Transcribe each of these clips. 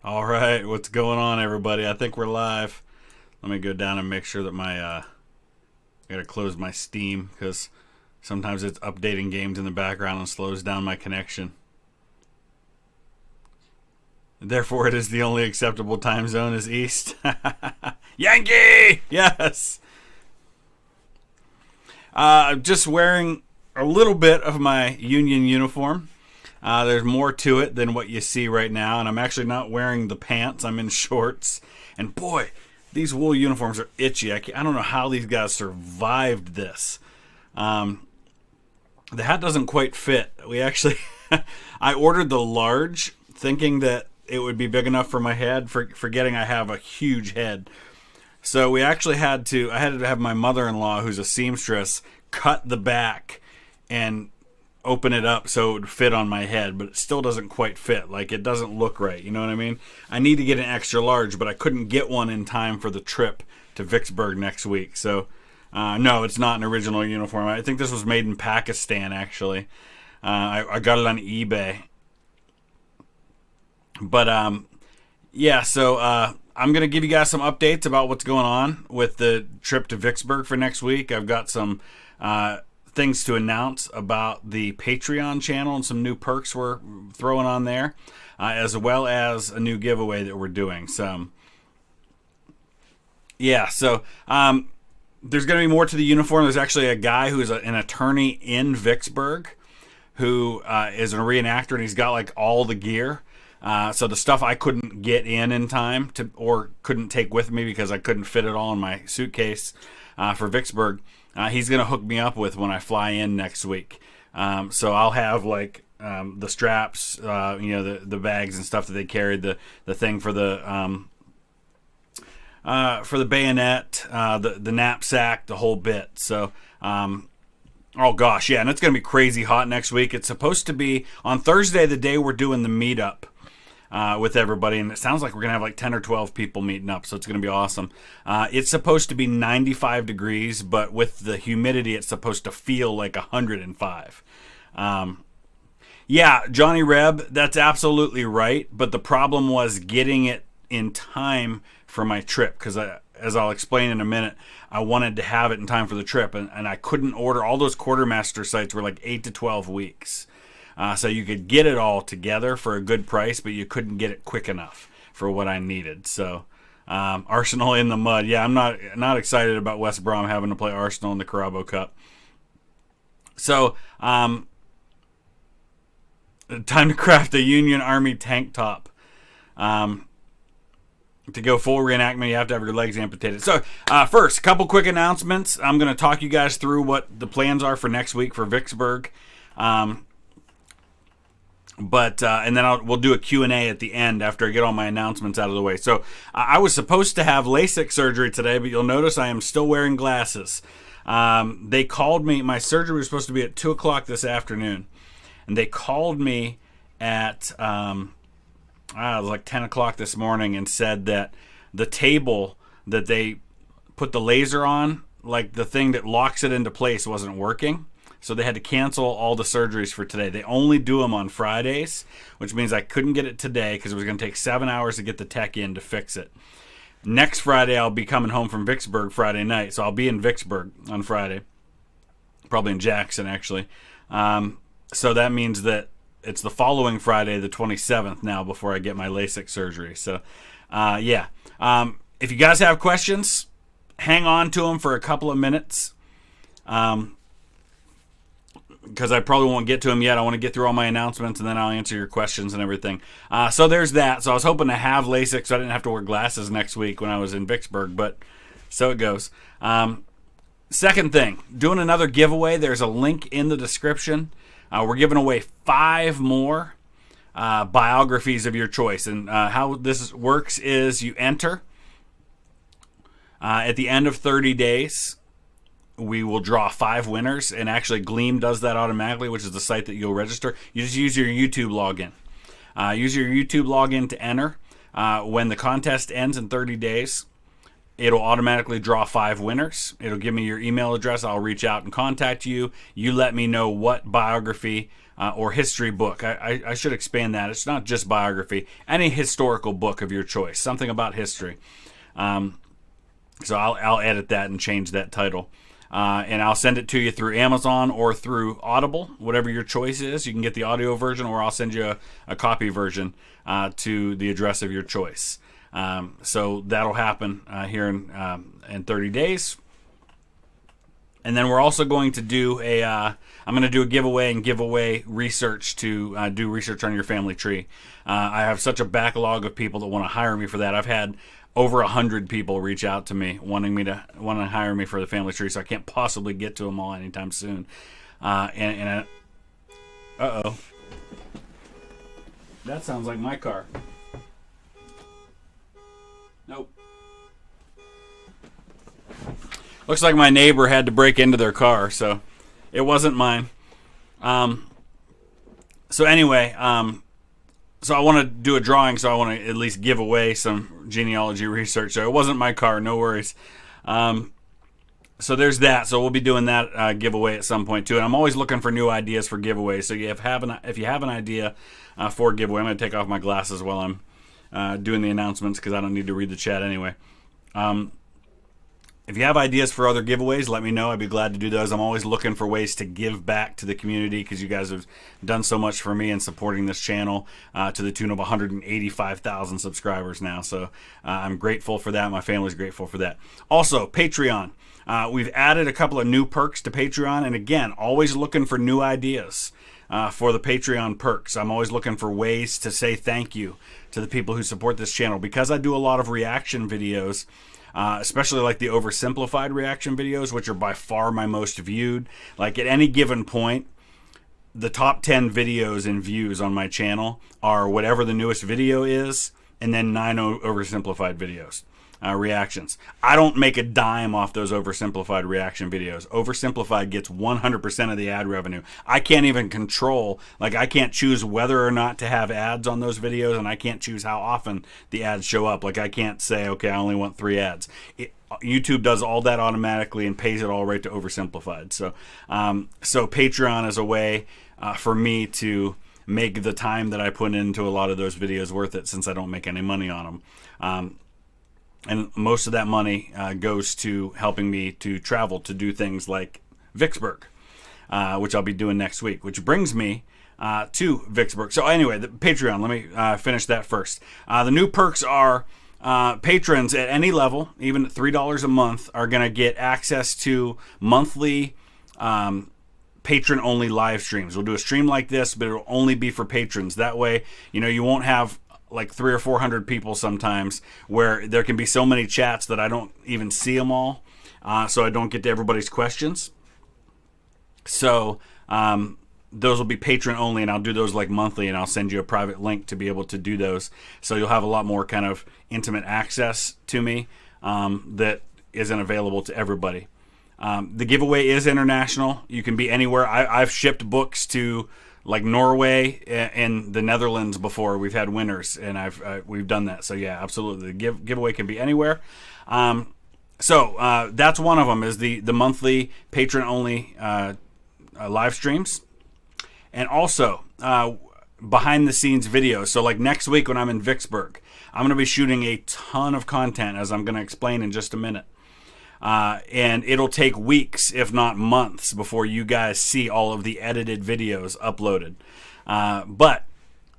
All right, what's going on, everybody? I think we're live. Let me go down and make sure that I gotta close my Steam because sometimes it's updating games in the background and slows down my connection. Therefore, it is the only acceptable time zone is East. Yankee! Yes! Just wearing a little bit of my Union uniform. There's more to it than what you see right now, and I'm actually not wearing the pants. I'm in shorts. And boy, these wool uniforms are itchy. I don't know how these guys survived this. The hat doesn't quite fit. We actually, I ordered the large, thinking that it would be big enough for my head, forgetting I have a huge head. So we actually I had to have my mother-in-law, who's a seamstress, cut the back and open it up so it would fit on my head, but it still doesn't quite fit. Like, it doesn't look right, you know what I mean? I need to get an extra large, but I couldn't get one in time for the trip to Vicksburg next week. So, no, it's not an original uniform. I think this was made in Pakistan, actually. I got it on eBay. But, yeah, so I'm going to give you guys some updates about what's going on with the trip to Vicksburg for next week. I've got some things to announce about the Patreon channel and some new perks we're throwing on there, as well as a new giveaway that we're doing. So, yeah, so there's going to be more to the uniform. There's actually a guy who's an attorney in Vicksburg who is a reenactor, and he's got like all the gear. So the stuff I couldn't get in time to, or couldn't take with me because I couldn't fit it all in my suitcase for Vicksburg, he's going to hook me up with when I fly in next week. So I'll have like the straps, the bags and stuff that they carried, the thing for the bayonet, the knapsack, the whole bit. So, oh gosh, yeah, and it's going to be crazy hot next week. It's supposed to be on Thursday, the day we're doing the meetup with everybody, and it sounds like we're going to have like 10 or 12 people meeting up, so it's going to be awesome. It's supposed to be 95 degrees, but with the humidity, it's supposed to feel like 105. Yeah, Johnny Reb, that's absolutely right, but the problem was getting it in time for my trip, because as I'll explain in a minute, I wanted to have it in time for the trip, and I couldn't order. All those quartermaster sites were like 8 to 12 weeks. So you could get it all together for a good price, but you couldn't get it quick enough for what I needed. So Arsenal in the mud. Yeah, I'm not excited about West Brom having to play Arsenal in the Carabao Cup. So time to craft a Union Army tank top. To go full reenactment, you have to have your legs amputated. So, first, a couple quick announcements. I'm going to talk you guys through what the plans are for next week for Vicksburg. And then we'll do a Q&A at the end after I get all my announcements out of the way. So, I was supposed to have LASIK surgery today, but you'll notice I am still wearing glasses. They called me. My surgery was supposed to be at 2 o'clock this afternoon. And they called me at... it was like 10 o'clock this morning and said that the table that they put the laser on, like the thing that locks it into place, wasn't working. So they had to cancel all the surgeries for today. They only do them on Fridays, which means I couldn't get it today because it was going to take 7 hours to get the tech in to fix it. Next Friday, I'll be coming home from Vicksburg Friday night. So I'll be in Vicksburg on Friday. Probably in Jackson, actually. So that means that it's the following Friday, the 27th now, before I get my LASIK surgery. So, yeah. If you guys have questions, hang on to them for a couple of minutes. Because I probably won't get to them yet. I want to get through all my announcements, and then I'll answer your questions and everything. So there's that. So I was hoping to have LASIK so I didn't have to wear glasses next week when I was in Vicksburg, but so it goes. Second thing, doing another giveaway. There's a link in the description. We're giving away 5 more biographies of your choice. And how this works is you enter. At the end of 30 days, we will draw 5 winners. And actually, Gleam does that automatically, which is the site that you'll register. You just use your YouTube login. Use your YouTube login to enter. When the contest ends in 30 days, It'll automatically draw 5 winners. It'll give me your email address. I'll reach out and contact you. You let me know what biography or history book. I should expand that. It's not just biography. Any historical book of your choice. Something about history. So I'll edit that and change that title. And I'll send it to you through Amazon or through Audible, whatever your choice is. You can get the audio version, or I'll send you a copy version to the address of your choice. So that'll happen here in 30 days. And then we're also going to do I'm going to do a giveaway and giveaway research to do research on your family tree. I have such a backlog of people that want to hire me for that. I've had over 100 people reach out to me wanting to hire me for the family tree, so I can't possibly get to them all anytime soon. Uh-oh. That sounds like my car. Nope. Looks like my neighbor had to break into their car, so it wasn't mine. So anyway, so I want to do a drawing, so I want to at least give away some genealogy research. So it wasn't my car, no worries. So there's that. So we'll be doing that giveaway at some point too. And I'm always looking for new ideas for giveaways. So if you have an idea for a giveaway, I'm going to take off my glasses while I'm doing the announcements because I don't need to read the chat anyway. If you have ideas for other giveaways, let me know. I'd be glad to do those. I'm always looking for ways to give back to the community because you guys have done so much for me in supporting this channel to the tune of 185,000 subscribers now. So I'm grateful for that. My family's grateful for that. Also, Patreon. We've added a couple of new perks to Patreon. And again, always looking for new ideas for the Patreon perks. I'm always looking for ways to say thank you to the people who support this channel. Because I do a lot of reaction videos, especially like the oversimplified reaction videos, which are by far my most viewed. Like at any given point, the top 10 videos in views on my channel are whatever the newest video is, and then 9 oversimplified videos, reactions. I don't make a dime off those oversimplified reaction videos. Oversimplified gets 100% of the ad revenue. I can't even control, like I can't choose whether or not to have ads on those videos, and I can't choose how often the ads show up. Like I can't say, okay, I only want 3 ads. YouTube does all that automatically and pays it all right to oversimplified. So, so Patreon is a way for me to make the time that I put into a lot of those videos worth it, since I don't make any money on them. And most of that money goes to helping me to travel to do things like Vicksburg, which I'll be doing next week, which brings me to Vicksburg. So anyway, the Patreon, let me finish that first. The new perks are patrons at any level, even at $3 a month, are going to get access to monthly patron-only live streams. We'll do a stream like this, but it'll only be for patrons. That way, you know, you won't have like 300 or 400 people sometimes where there can be so many chats that I don't even see them all, so I don't get to everybody's questions. So those will be patron only, and I'll do those like monthly, and I'll send you a private link to be able to do those, so you'll have a lot more kind of intimate access to me that isn't available to everybody. The giveaway is international. You can be anywhere. I've shipped books to like Norway and the Netherlands before. We've had winners, and we've done that. So yeah, absolutely. The giveaway can be anywhere. So that's one of them, is the monthly patron only live streams, and also behind the scenes videos. So like next week when I'm in Vicksburg, I'm going to be shooting a ton of content, as I'm going to explain in just a minute. And it'll take weeks, if not months, before you guys see all of the edited videos uploaded. But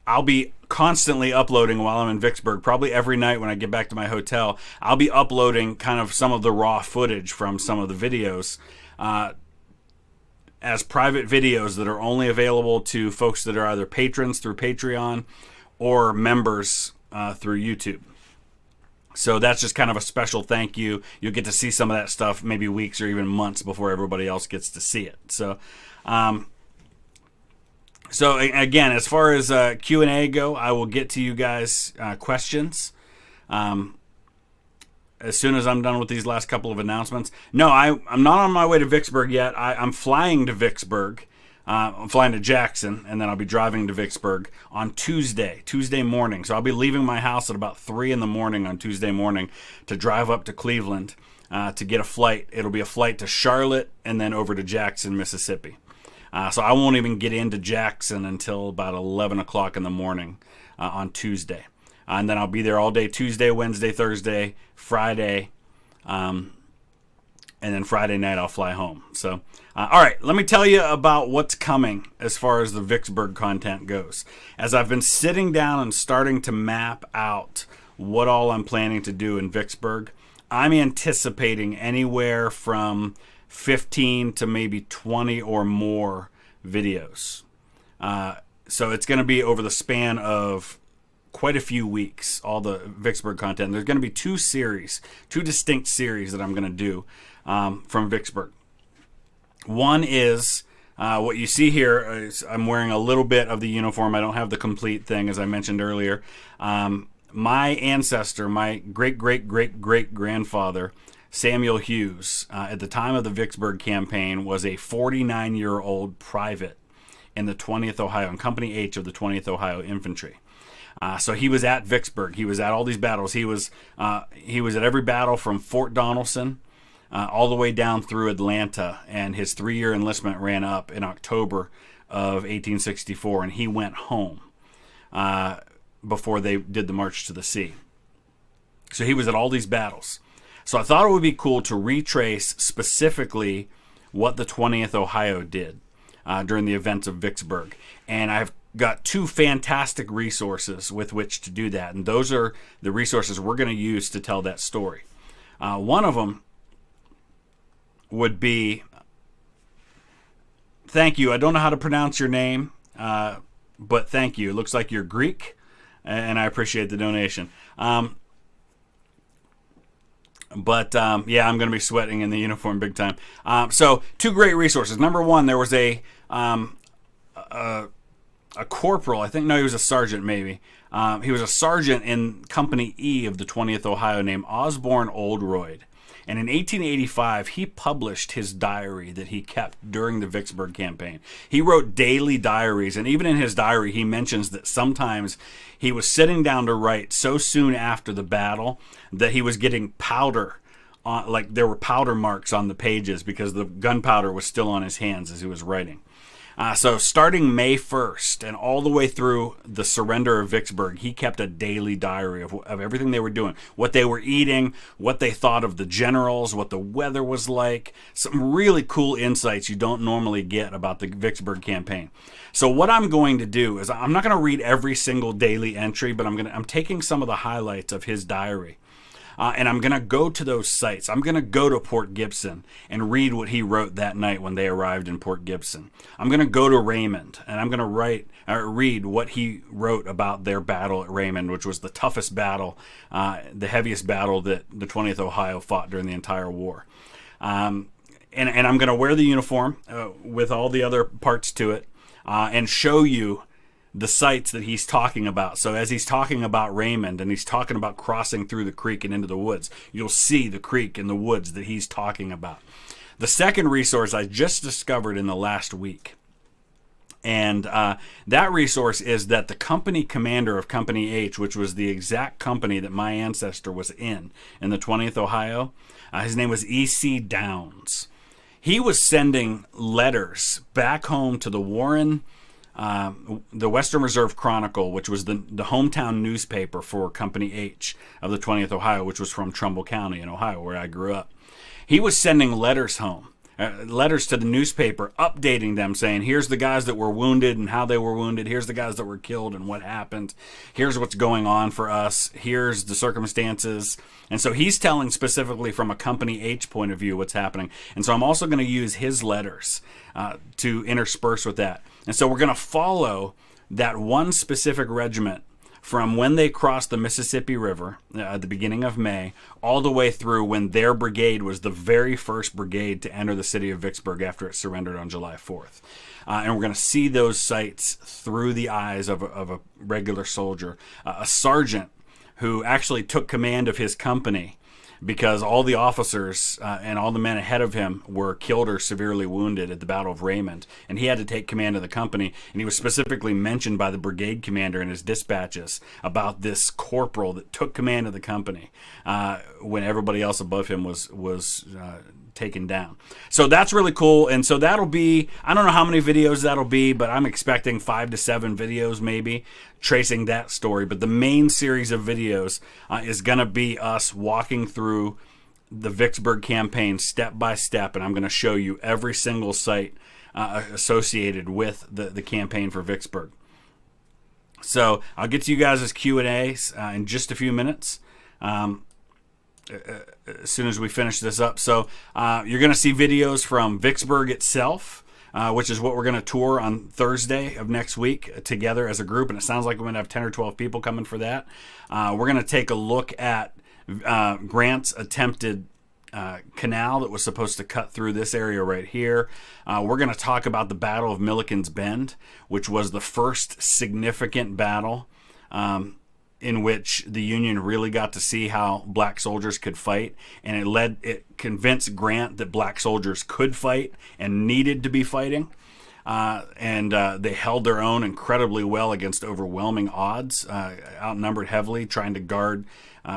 I'll be constantly uploading while I'm in Vicksburg. Probably every night when I get back to my hotel, I'll be uploading kind of some of the raw footage from some of the videos as private videos that are only available to folks that are either patrons through Patreon or members through YouTube. So that's just kind of a special thank you. You'll get to see some of that stuff maybe weeks or even months before everybody else gets to see it. So, so again, as far as Q&A go, I will get to you guys questions as soon as I'm done with these last couple of announcements. No, I'm not on my way to Vicksburg yet. I'm flying to Vicksburg I'm flying to Jackson, and then I'll be driving to Vicksburg on Tuesday morning. So I'll be leaving my house at about 3 in the morning on Tuesday morning to drive up to Cleveland to get a flight. It'll be a flight to Charlotte and then over to Jackson, Mississippi. So I won't even get into Jackson until about 11 o'clock in the morning on Tuesday. And then I'll be there all day Tuesday, Wednesday, Thursday, Friday, and then Friday night I'll fly home. So, all right, let me tell you about what's coming as far as the Vicksburg content goes. As I've been sitting down and starting to map out what all I'm planning to do in Vicksburg, I'm anticipating anywhere from 15 to maybe 20 or more videos. So it's going to be over the span of quite a few weeks, all the Vicksburg content. There's going to be two distinct series that I'm going to do from Vicksburg. One is what you see here is I'm wearing a little bit of the uniform. I don't have the complete thing, as I mentioned earlier. My ancestor, my great-great-great-great-grandfather, Samuel Hughes, at the time of the Vicksburg campaign, was a 49-year-old private in the 20th Ohio, in Company H of the 20th Ohio Infantry. So he was at Vicksburg. He was at all these battles. He was at every battle from Fort Donelson all the way down through Atlanta, and his 3-year enlistment ran up in October of 1864, and he went home before they did the March to the Sea. So he was at all these battles. So I thought it would be cool to retrace specifically what the 20th Ohio did during the events of Vicksburg. And I've got two fantastic resources with which to do that. And those are the resources we're going to use to tell that story. One of them would be, thank you. I don't know how to pronounce your name, but thank you. It looks like you're Greek, and I appreciate the donation. But yeah, I'm going to be sweating in the uniform big time. So two great resources. Number one, there was a corporal. I think, no, he was a sergeant maybe. He was a sergeant in Company E of the 20th Ohio named Osborne Oldroyd. And in 1885, he published his diary that he kept during the Vicksburg campaign. He wrote daily diaries, and even in his diary, he mentions that sometimes he was sitting down to write so soon after the battle that he was getting powder, like there were powder marks on the pages because the gunpowder was still on his hands as he was writing. So starting May 1st and all the way through the surrender of Vicksburg, he kept a daily diary of everything they were doing, what they were eating, what they thought of the generals, what the weather was like, some really cool insights you don't normally get about the Vicksburg campaign. So what I'm going to do is I'm not going to read every single daily entry, but I'm taking some of the highlights of his diary. And I'm going to go to those sites. I'm going to go to Port Gibson and read what he wrote that night when they arrived in Port Gibson. I'm going to go to Raymond, and I'm going to read what he wrote about their battle at Raymond, which was the toughest battle, the heaviest battle that the 20th Ohio fought during the entire war. And I'm going to wear the uniform with all the other parts to it and show you the sites that he's talking about. So as he's talking about Raymond and he's talking about crossing through the creek and into the woods, you'll see the creek and the woods that he's talking about. The second resource I just discovered in the last week, and that resource is that the company commander of Company H, which was the exact company that my ancestor was in the 20th Ohio, his name was E.C. Downs. He was sending letters back home to the Warren, the Western Reserve Chronicle, which was the hometown newspaper for Company H of the 20th Ohio, which was from Trumbull County in Ohio, where I grew up. He was sending letters home, letters to the newspaper, updating them, saying, here's the guys that were wounded and how they were wounded. Here's the guys that were killed and what happened. Here's what's going on for us. Here's the circumstances. And so he's telling specifically from a Company H point of view what's happening. And so I'm also going to use his letters to intersperse with that. And so we're going to follow that one specific regiment from when they crossed the Mississippi River at the beginning of May all the way through when their brigade was the very first brigade to enter the city of Vicksburg after it surrendered on July 4th. And we're going to see those sights through the eyes of a regular soldier, a sergeant who actually took command of his company because all the officers and all the men ahead of him were killed or severely wounded at the Battle of Raymond, and he had to take command of the company. And he was specifically mentioned by the brigade commander in his dispatches about this corporal that took command of the company when everybody else above him was taken down. So that's really cool. And so that'll be, I don't know how many videos that'll be, but I'm expecting 5 to 7 videos maybe tracing that story. But the main series of videos is going to be us walking through the Vicksburg campaign step by step, and I'm going to show you every single site associated with the campaign for Vicksburg. So I'll get to you guys' Q&As in just a few minutes. As soon as we finish this up. So you're going to see videos from Vicksburg itself, which is what we're going to tour on Thursday of next week together as a group. And it sounds like we're going to have 10 or 12 people coming for that. We're going to take a look at Grant's attempted canal that was supposed to cut through this area right here. We're going to talk about the Battle of Milliken's Bend, which was the first significant battle in which the Union really got to see how black soldiers could fight, and it convinced Grant that black soldiers could fight and needed to be fighting. They held their own incredibly well against overwhelming odds, outnumbered heavily, trying to guard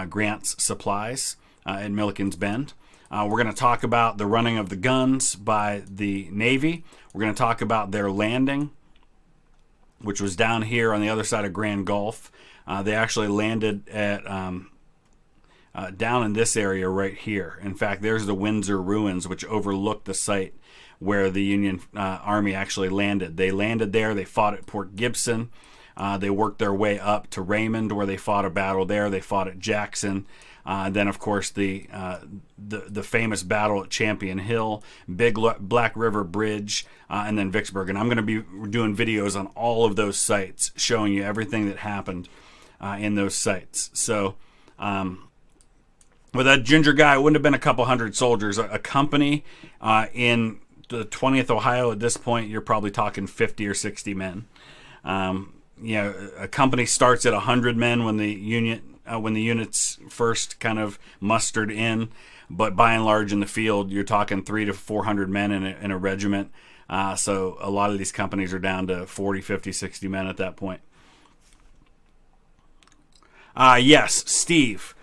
Grant's supplies in Milliken's Bend. We're going to talk about the running of the guns by the Navy. We're going to talk about their landing, which was down here on the other side of Grand Gulf. They actually landed at down in this area right here. In fact, there's the Windsor ruins, which overlook the site where the Union Army actually landed. They landed there. They fought at Port Gibson. They worked their way up to Raymond, where they fought a battle there. They fought at Jackson. Then, of course, the famous battle at Champion Hill, Big Black River Bridge, and then Vicksburg. And I'm going to be doing videos on all of those sites, showing you everything that happened in those sites. So with that ginger guy, it wouldn't have been a couple hundred soldiers. A company in the 20th Ohio at this point, you're probably talking 50 or 60 men. A company starts at 100 men when the units first kind of mustered in, but by and large in the field, you're talking 300 to 400 men in a regiment. So a lot of these companies are down to 40, 50, 60 men at that point. Yes, Steve,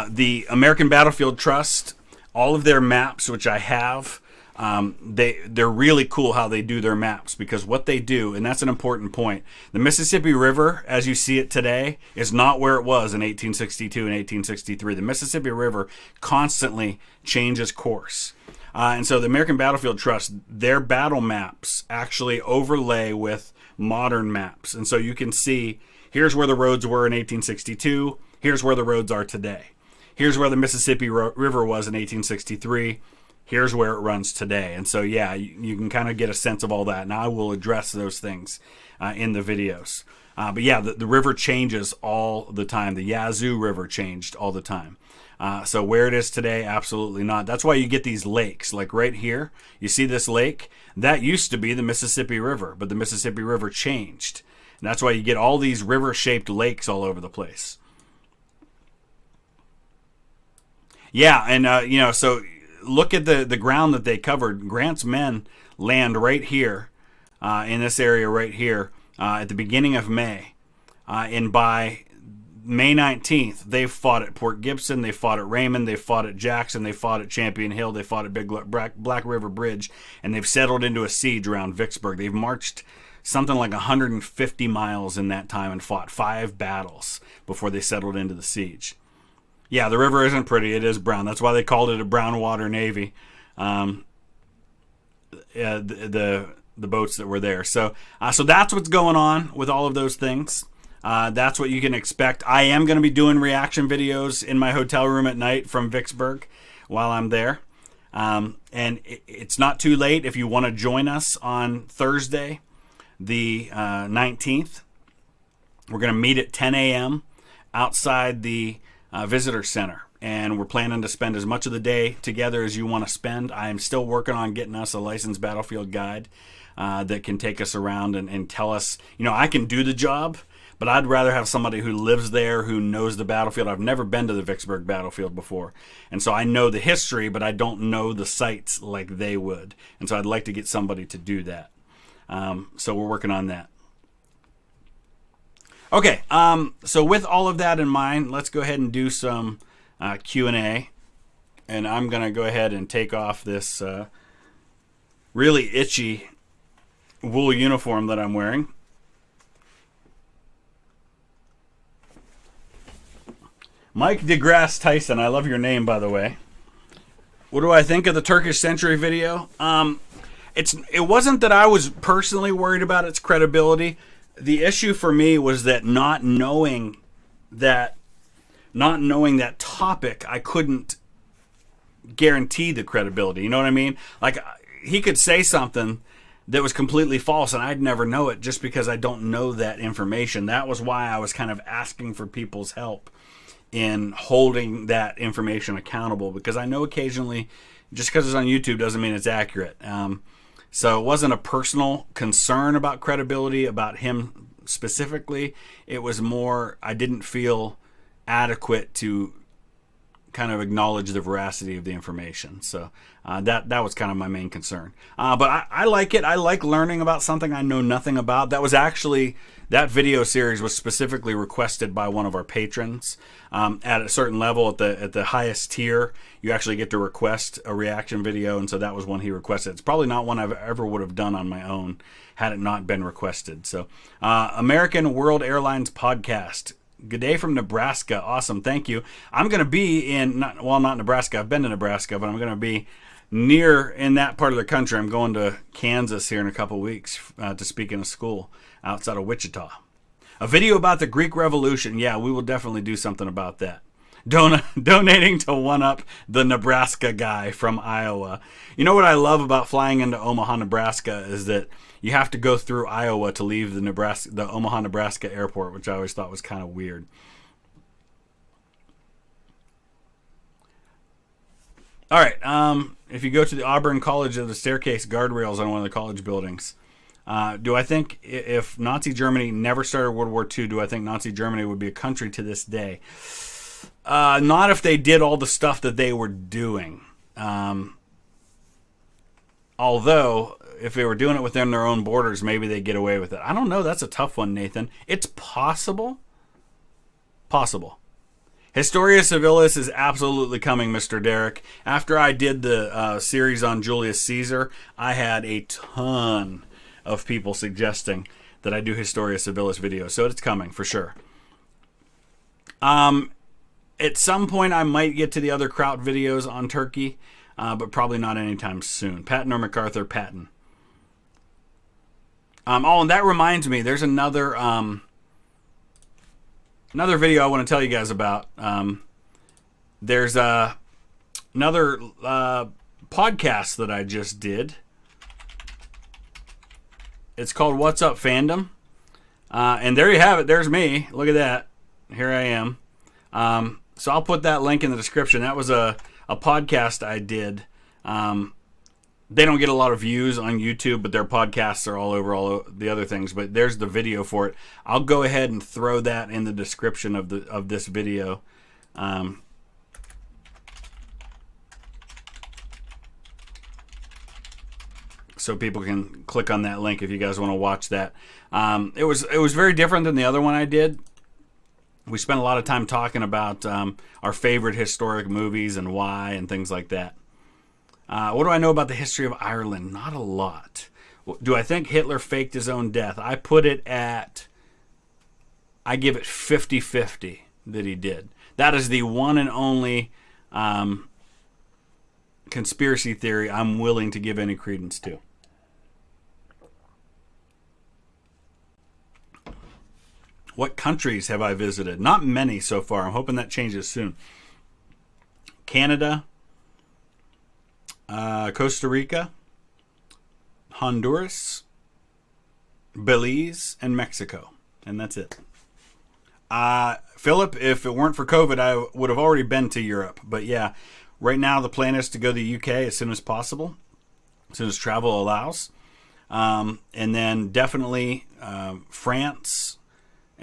the American Battlefield Trust, all of their maps, which I have, they're really cool how they do their maps, because what they do, and that's an important point, the Mississippi River, as you see it today, is not where it was in 1862 and 1863. The Mississippi River constantly changes course. And so the American Battlefield Trust, their battle maps actually overlay with modern maps. And so you can see, here's where the roads were in 1862. Here's where the roads are today. Here's where the Mississippi River was in 1863. Here's where it runs today. And so, yeah, you can kind of get a sense of all that. And I will address those things in the videos. But yeah, the river changes all the time. The Yazoo River changed all the time. So where it is today, absolutely not. That's why you get these lakes. Like right here, you see this lake? That used to be the Mississippi River, but the Mississippi River changed. And that's why you get all these river-shaped lakes all over the place. Yeah, and, so look at the ground that they covered. Grant's men land right here, in this area right here, at the beginning of May. And by May 19th, they fought at Port Gibson, they fought at Raymond, they fought at Jackson, they fought at Champion Hill, they fought at Big Black River Bridge, and they've settled into a siege around Vicksburg. They've marched something like 150 miles in that time and fought 5 battles before they settled into the siege. Yeah, the river isn't pretty. It is brown. That's why they called it a brown water navy. The boats that were there. So that's what's going on with all of those things. That's what you can expect. I am going to be doing reaction videos in my hotel room at night from Vicksburg while I'm there. And it's not too late if you want to join us on Thursday, the 19th. We're going to meet at 10 a.m. outside the visitor center, and we're planning to spend as much of the day together as you want to spend. I am still working on getting us a licensed battlefield guide that can take us around and tell us, I can do the job, but I'd rather have somebody who lives there, who knows the battlefield. I've never been to the Vicksburg battlefield before, and so I know the history, but I don't know the sites like they would, and so I'd like to get somebody to do that. So we're working on that. Okay, so with all of that in mind, let's go ahead and do some Q&A, and I'm going to go ahead and take off this really itchy wool uniform that I'm wearing. Mike DeGrasse Tyson, I love your name, by the way. What do I think of the Turkish Century video? It wasn't that I was personally worried about its credibility. The issue for me was that not knowing that topic, I couldn't guarantee the credibility. You know what I mean? Like, he could say something that was completely false, and I'd never know it just because I don't know that information. That was why I was kind of asking for people's help in holding that information accountable, because I know occasionally, just because it's on YouTube doesn't mean it's accurate. So it wasn't a personal concern about credibility, about him specifically. It was more, I didn't feel adequate to kind of acknowledge the veracity of the information. So that was kind of my main concern. But I like it. I like learning about something I know nothing about. That video series was specifically requested by one of our patrons. At a certain level, at the highest tier, you actually get to request a reaction video, and so that was one he requested. It's probably not one I ever would have done on my own had it not been requested. So, American World Airlines Podcast. Good day from Nebraska. Awesome, thank you. I'm going to be not Nebraska. I've been to Nebraska, but I'm going to be near in that part of the country. I'm going to Kansas here in a couple weeks to speak in a school outside of Wichita. A video about the Greek Revolution. Yeah, we will definitely do something about that. Donating to one-up the Nebraska guy from Iowa. You know what I love about flying into Omaha, Nebraska is that you have to go through Iowa to leave the Omaha, Nebraska airport, which I always thought was kind of weird. All right, if you go to the Auburn College, of the staircase guardrails on one of the college buildings. Do I think if Nazi Germany never started World War II, do I think Nazi Germany would be a country to this day? Not if they did all the stuff that they were doing. Although, if they were doing it within their own borders, maybe they'd get away with it. I don't know. That's a tough one, Nathan. It's possible. Possible. Historia Civilis is absolutely coming, Mr. Derek. After I did the series on Julius Caesar, I had a ton of people suggesting that I do Historia Civilis videos. So it's coming, for sure. At some point, I might get to the other Kraut videos on Turkey, but probably not anytime soon. Patton or MacArthur? Patton. Oh, and that reminds me, there's another video I want to tell you guys about. There's another podcast that I just did. It's called What's Up Fandom. And there you have it. There's me. Look at that. Here I am. So I'll put that link in the description. That was a podcast I did. They don't get a lot of views on YouTube, but their podcasts are all over the other things. But there's the video for it. I'll go ahead and throw that in the description of this video. So people can click on that link if you guys want to watch that. It was very different than the other one I did. We spent a lot of time talking about our favorite historic movies and why and things like that. What do I know about the history of Ireland? Not a lot. Do I think Hitler faked his own death? I give it 50-50 that he did. That is the one and only conspiracy theory I'm willing to give any credence to. What countries have I visited? Not many so far. I'm hoping that changes soon. Canada, Costa Rica, Honduras, Belize, and Mexico. And that's it. Philip, if it weren't for COVID, I would have already been to Europe. But yeah, right now the plan is to go to the UK as soon as possible, as soon as travel allows. And then definitely France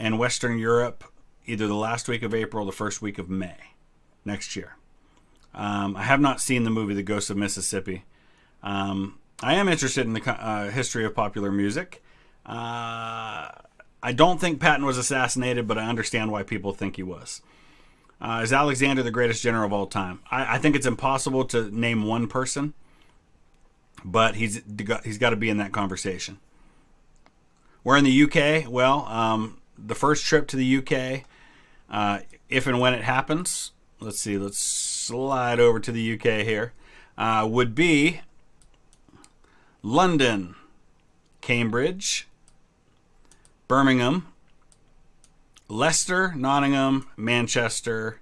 and Western Europe either the last week of April or the first week of May next year. I have not seen the movie The Ghost of Mississippi. I am interested in the history of popular music. I don't think Patton was assassinated, but I understand why people think he was. Is Alexander the greatest general of all time? I think it's impossible to name one person, but he's got to be in that conversation. We're in the UK. Well, the first trip to the UK, if and when it happens, let's see, let's slide over to the UK here, would be London, Cambridge, Birmingham, Leicester, Nottingham, Manchester,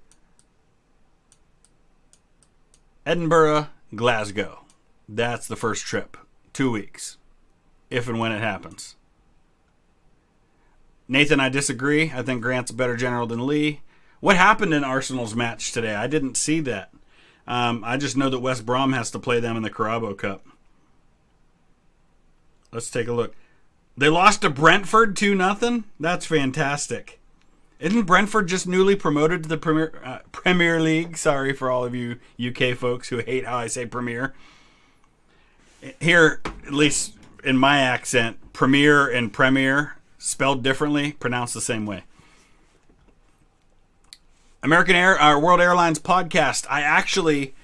Edinburgh, Glasgow. That's the first trip. 2 weeks, if and when it happens. Nathan, I disagree. I think Grant's a better general than Lee. What happened in Arsenal's match today? I didn't see that. I just know that West Brom has to play them in the Carabao Cup. Let's take a look. They lost to Brentford 2-0? That's fantastic. Isn't Brentford just newly promoted to the Premier League? Sorry for all of you UK folks who hate how I say Premier. Here, at least in my accent, Premier and Premier, spelled differently, pronounced the same way. World Airlines podcast. I actually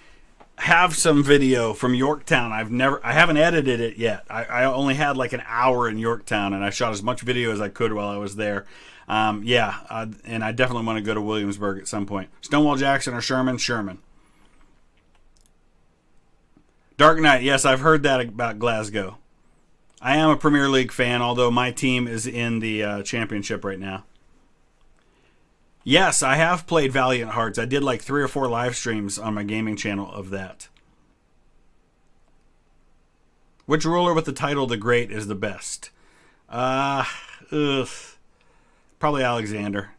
have some video from Yorktown. I haven't edited it yet. I only had like an hour in Yorktown, and I shot as much video as I could while I was there. And I definitely want to go to Williamsburg at some point. Stonewall Jackson or Sherman? Sherman. Dark Knight. Yes, I've heard that about Glasgow. I am a Premier League fan, although my team is in the championship right now. Yes, I have played Valiant Hearts. I did like 3 or 4 live streams on my gaming channel of that. Which ruler with the title The Great is the best? Probably Alexander.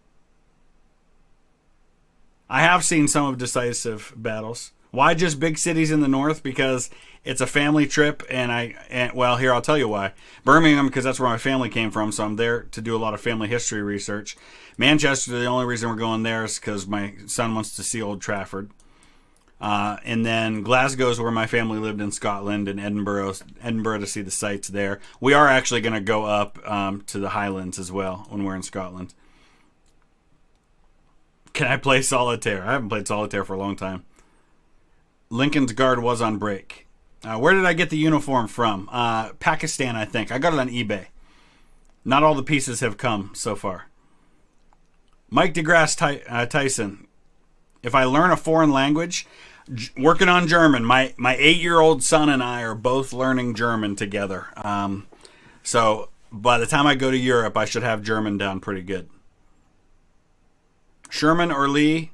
I have seen some of decisive battles. Why just big cities in the north? Because it's a family trip, and well, here, I'll tell you why. Birmingham, because that's where my family came from, so I'm there to do a lot of family history research. Manchester, the only reason we're going there is because my son wants to see Old Trafford. And then Glasgow is where my family lived in Scotland, and Edinburgh to see the sights there. We are actually going to go up to the Highlands as well when we're in Scotland. Can I play solitaire? I haven't played solitaire for a long time. Lincoln's Guard was on break. Where did I get the uniform from? Pakistan, I think. I got it on eBay. Not all the pieces have come so far. Mike DeGrasse Tyson. If I learn a foreign language, working on German. My 8-year-old son and I are both learning German together. So by the time I go to Europe, I should have German down pretty good. Sherman or Lee?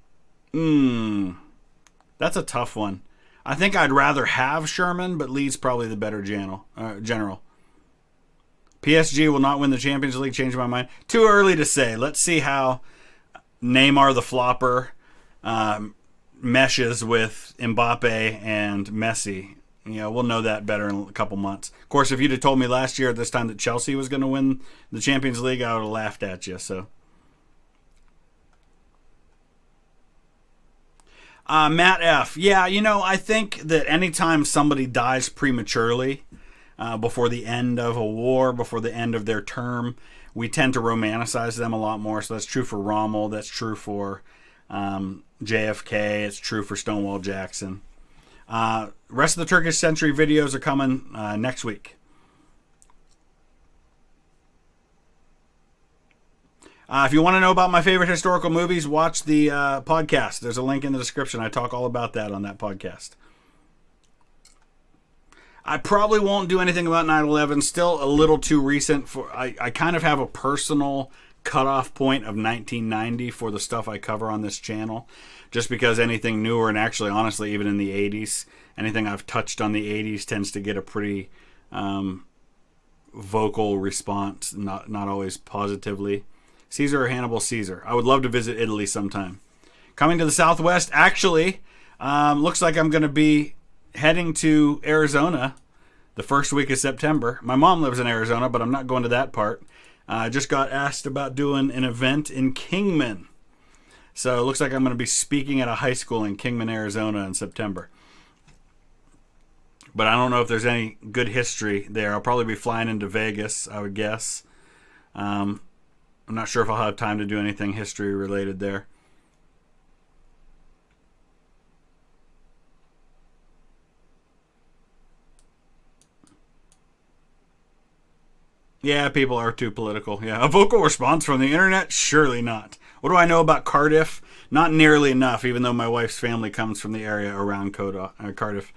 That's a tough one. I think I'd rather have Sherman, but Lee's probably the better general. PSG will not win the Champions League. Change my mind. Too early to say. Let's see how Neymar the flopper meshes with Mbappe and Messi. We'll know that better in a couple months. Of course, if you'd have told me last year at this time that Chelsea was going to win the Champions League, I would have laughed at you. So. Matt F. Yeah, I think that anytime somebody dies prematurely, before the end of a war, before the end of their term, we tend to romanticize them a lot more. So that's true for Rommel. That's true for JFK. It's true for Stonewall Jackson. Rest of the Turkish Century videos are coming next week. If you want to know about my favorite historical movies, watch the podcast. There's a link in the description. I talk all about that on that podcast. I probably won't do anything about 9/11. Still a little too recent. I kind of have a personal cutoff point of 1990 for the stuff I cover on this channel. Just because anything newer, and actually, honestly, even in the 80s, anything I've touched on the 80s tends to get a pretty vocal response, not always positively. Caesar or Hannibal? Caesar. I would love to visit Italy sometime. Coming to the Southwest, actually, looks like I'm going to be heading to Arizona the first week of September. My mom lives in Arizona, but I'm not going to that part. I just got asked about doing an event in Kingman. So it looks like I'm going to be speaking at a high school in Kingman, Arizona in September. But I don't know if there's any good history there. I'll probably be flying into Vegas, I would guess. I'm not sure if I'll have time to do anything history related there. Yeah, people are too political. Yeah, a vocal response from the internet? Surely not. What do I know about Cardiff? Not nearly enough, even though my wife's family comes from the area around Cardiff.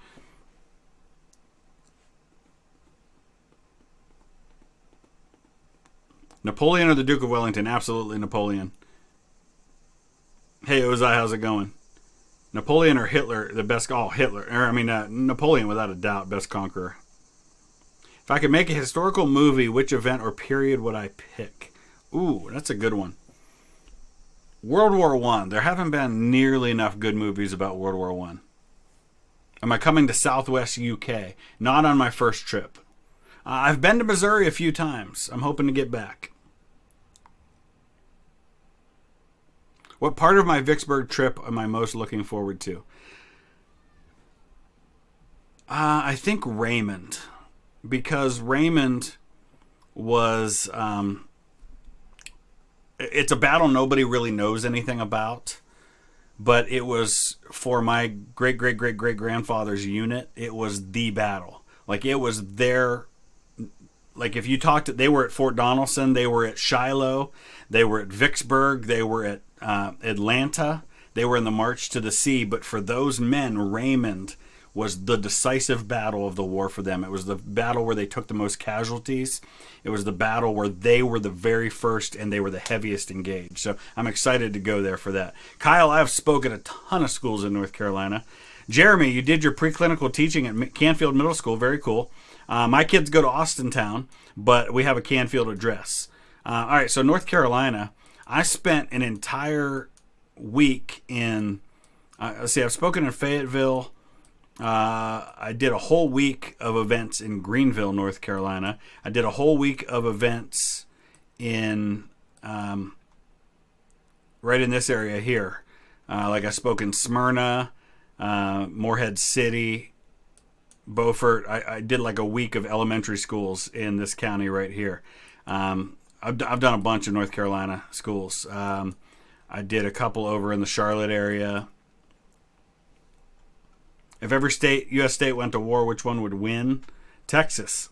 Napoleon or the Duke of Wellington? Absolutely Napoleon. Hey, Ozai, how's it going? Napoleon or Hitler, the best... Oh, Hitler. Napoleon, without a doubt, best conqueror. If I could make a historical movie, which event or period would I pick? Ooh, that's a good one. World War I. There haven't been nearly enough good movies about World War I. Am I coming to Southwest UK? Not on my first trip. I've been to Missouri a few times. I'm hoping to get back. What part of my Vicksburg trip am I most looking forward to? I think Raymond. Because Raymond was... it's a battle nobody really knows anything about. But it was, for my great-great-great-great-grandfather's unit, it was the battle. Like, it was their... Like, if you talked to... They were at Fort Donelson. They were at Shiloh. They were at Vicksburg. They were at Atlanta. They were in the March to the Sea. But for those men, Raymond was the decisive battle of the war for them. It was the battle where they took the most casualties. It was the battle where they were the very first and they were the heaviest engaged. So I'm excited to go there for that. Kyle, I've spoken at a ton of schools in North Carolina. Jeremy, you did your preclinical teaching at Canfield Middle School. Very cool. My kids go to Austintown, but we have a Canfield address. All right, so North Carolina, I spent an entire week in, let's see, I've spoken in Fayetteville. I did a whole week of events in Greenville, North Carolina. I did a whole week of events in right in this area here. Like I spoke in Smyrna, Morehead City, Beaufort. I did like a week of elementary schools in this county right here. I've done a bunch of North Carolina schools. I did a couple over in the Charlotte area. If every state, U.S. state went to war, which one would win? Texas.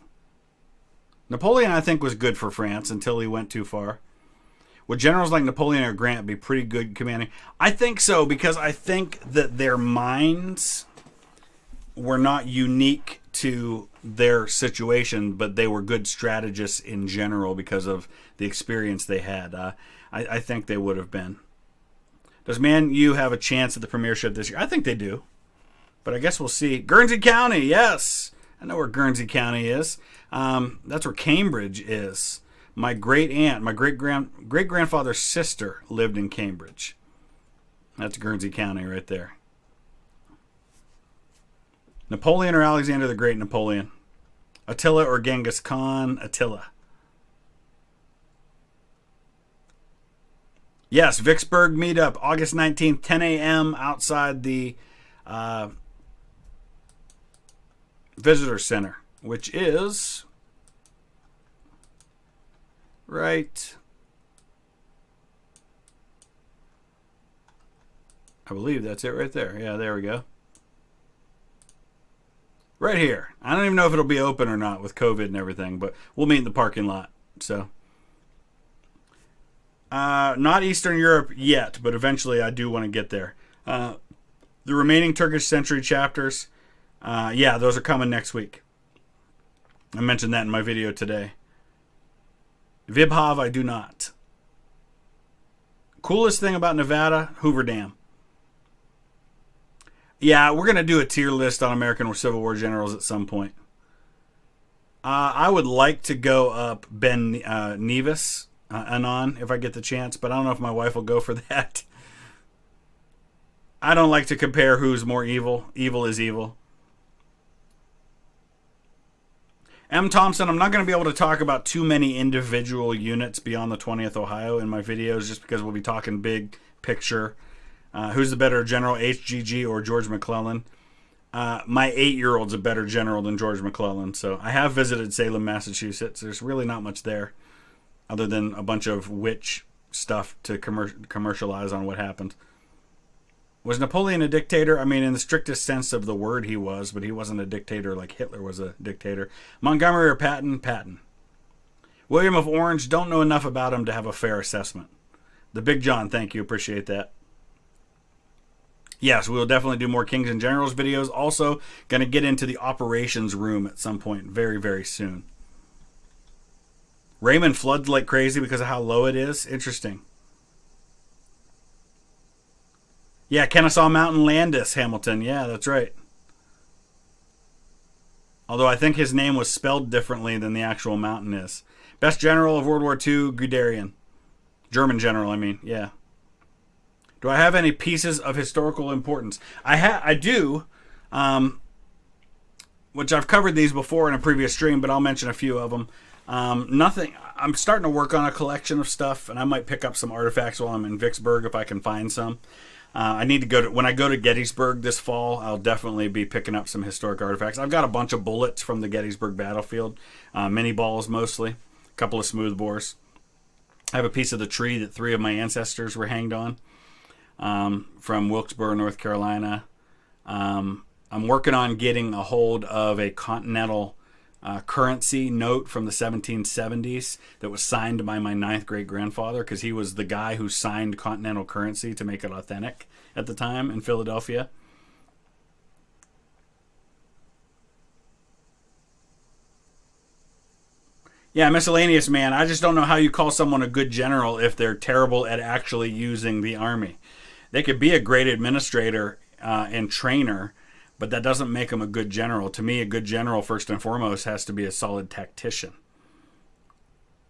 Napoleon, I think, was good for France until he went too far. Would generals like Napoleon or Grant be pretty good commanding? I think so, because I think that their minds were not unique to their situation, but they were good strategists in general because of the experience they had. I think they would have been. Does Man U have a chance at the premiership this year? I think they do. But I guess we'll see. Guernsey County, yes. I know where Guernsey County is. That's where Cambridge is. My great-aunt, my great-grandfather's sister lived in Cambridge. That's Guernsey County right there. Napoleon or Alexander the Great? Napoleon. Attila or Genghis Khan? Attila. Yes, Vicksburg meetup, August 19th, 10 a.m. outside the Visitor Center, which is right, I believe that's it right there. Yeah, there we go. Right here. I don't even know if it'll be open or not with COVID and everything, but we'll meet in the parking lot. So, not Eastern Europe yet, but eventually I do want to get there. The remaining Turkish century chapters, yeah, those are coming next week. I mentioned that in my video today. Vibhav, I do not. Coolest thing about Nevada, Hoover Dam. Yeah, we're going to do a tier list on American Civil War generals at some point. I would like to go up Ben Nevis Anon if I get the chance, but I don't know if my wife will go for that. I don't like to compare who's more evil. Evil is evil. M. Thompson, I'm not going to be able to talk about too many individual units beyond the 20th Ohio in my videos just because we'll be talking big picture. Who's the better general, HGG or George McClellan? My 8-year-old's a better general than George McClellan. So I have visited Salem, Massachusetts. There's really not much there other than a bunch of witch stuff to commercialize on what happened. Was Napoleon a dictator? I mean, in the strictest sense of the word he was, but he wasn't a dictator like Hitler was a dictator. Montgomery or Patton? Patton. William of Orange, don't know enough about him to have a fair assessment. The Big John, thank you, appreciate that. Yes, we'll definitely do more Kings and Generals videos. Also, going to get into the operations room at some point very, very soon. Raymond floods like crazy because of how low it is. Interesting. Yeah, Kennesaw Mountain Landis, Hamilton. Yeah, that's right. Although I think his name was spelled differently than the actual mountain is. Best general of World War II, Guderian. German general, I mean, yeah. Do I have any pieces of historical importance? I do, which I've covered these before in a previous stream, but I'll mention a few of them. Nothing. I'm starting to work on a collection of stuff, and I might pick up some artifacts while I'm in Vicksburg if I can find some. I need to go to, when I go to Gettysburg this fall, I'll definitely be picking up some historic artifacts. I've got a bunch of bullets from the Gettysburg battlefield, mini balls mostly, a couple of smooth bores. I have a piece of the tree that 3 of my ancestors were hanged on, from Wilkesboro, North Carolina. I'm working on getting a hold of a continental currency note from the 1770s that was signed by my 9th great-grandfather, because he was the guy who signed continental currency to make it authentic at the time in Philadelphia. Yeah, miscellaneous, man. I just don't know how you call someone a good general if they're terrible at actually using the army. They could be a great administrator and trainer, but that doesn't make him a good general. To me, a good general, first and foremost, has to be a solid tactician.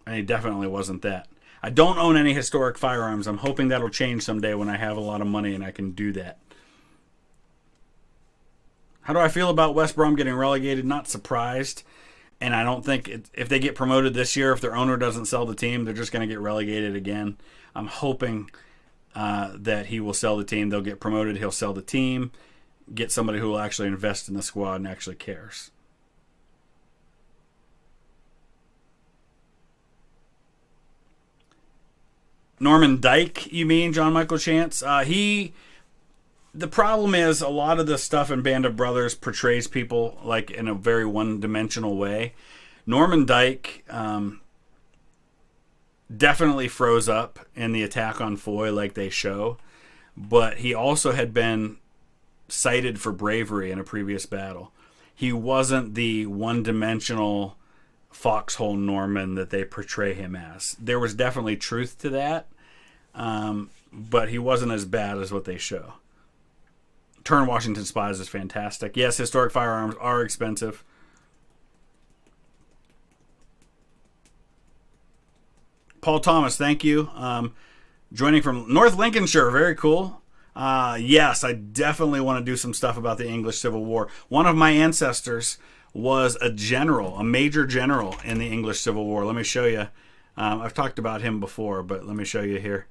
And he definitely wasn't that. I don't own any historic firearms. I'm hoping that'll change someday when I have a lot of money and I can do that. How do I feel about West Brom getting relegated? Not surprised. And I don't think if they get promoted this year, if their owner doesn't sell the team, they're just going to get relegated again. I'm hoping that he will sell the team. They'll get promoted. He'll sell the team. Get somebody who will actually invest in the squad and actually cares. Norman Dyke, you mean, John Michael Chance? The problem is a lot of the stuff in Band of Brothers portrays people like in a very one-dimensional way. Norman Dyke definitely froze up in the attack on Foy like they show, but he also had been cited for bravery in a previous battle. He wasn't the one-dimensional foxhole Norman that they portray him as. There was definitely truth to that, but he wasn't as bad as what they show. Turn Washington Spies is fantastic. Yes, historic firearms are expensive. Paul Thomas, thank you. Joining from North Lincolnshire, very cool. Yes, I definitely want to do some stuff about the English Civil War. One of my ancestors was a general, a major general in the English Civil War. Let me show you. I've talked about him before, but let me show you here.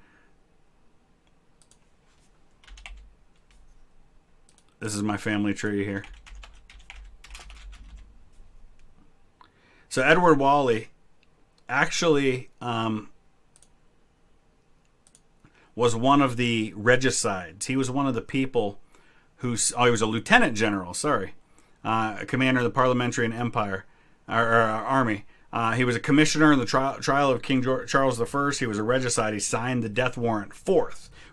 This is my family tree here. So Edward Whalley actually was one of the regicides. He was one of the people who... Oh, he was a lieutenant general, sorry. Commander of the Parliamentary and Empire, Army. He was a commissioner in the trial of King Charles I. He was a regicide. He signed the death warrant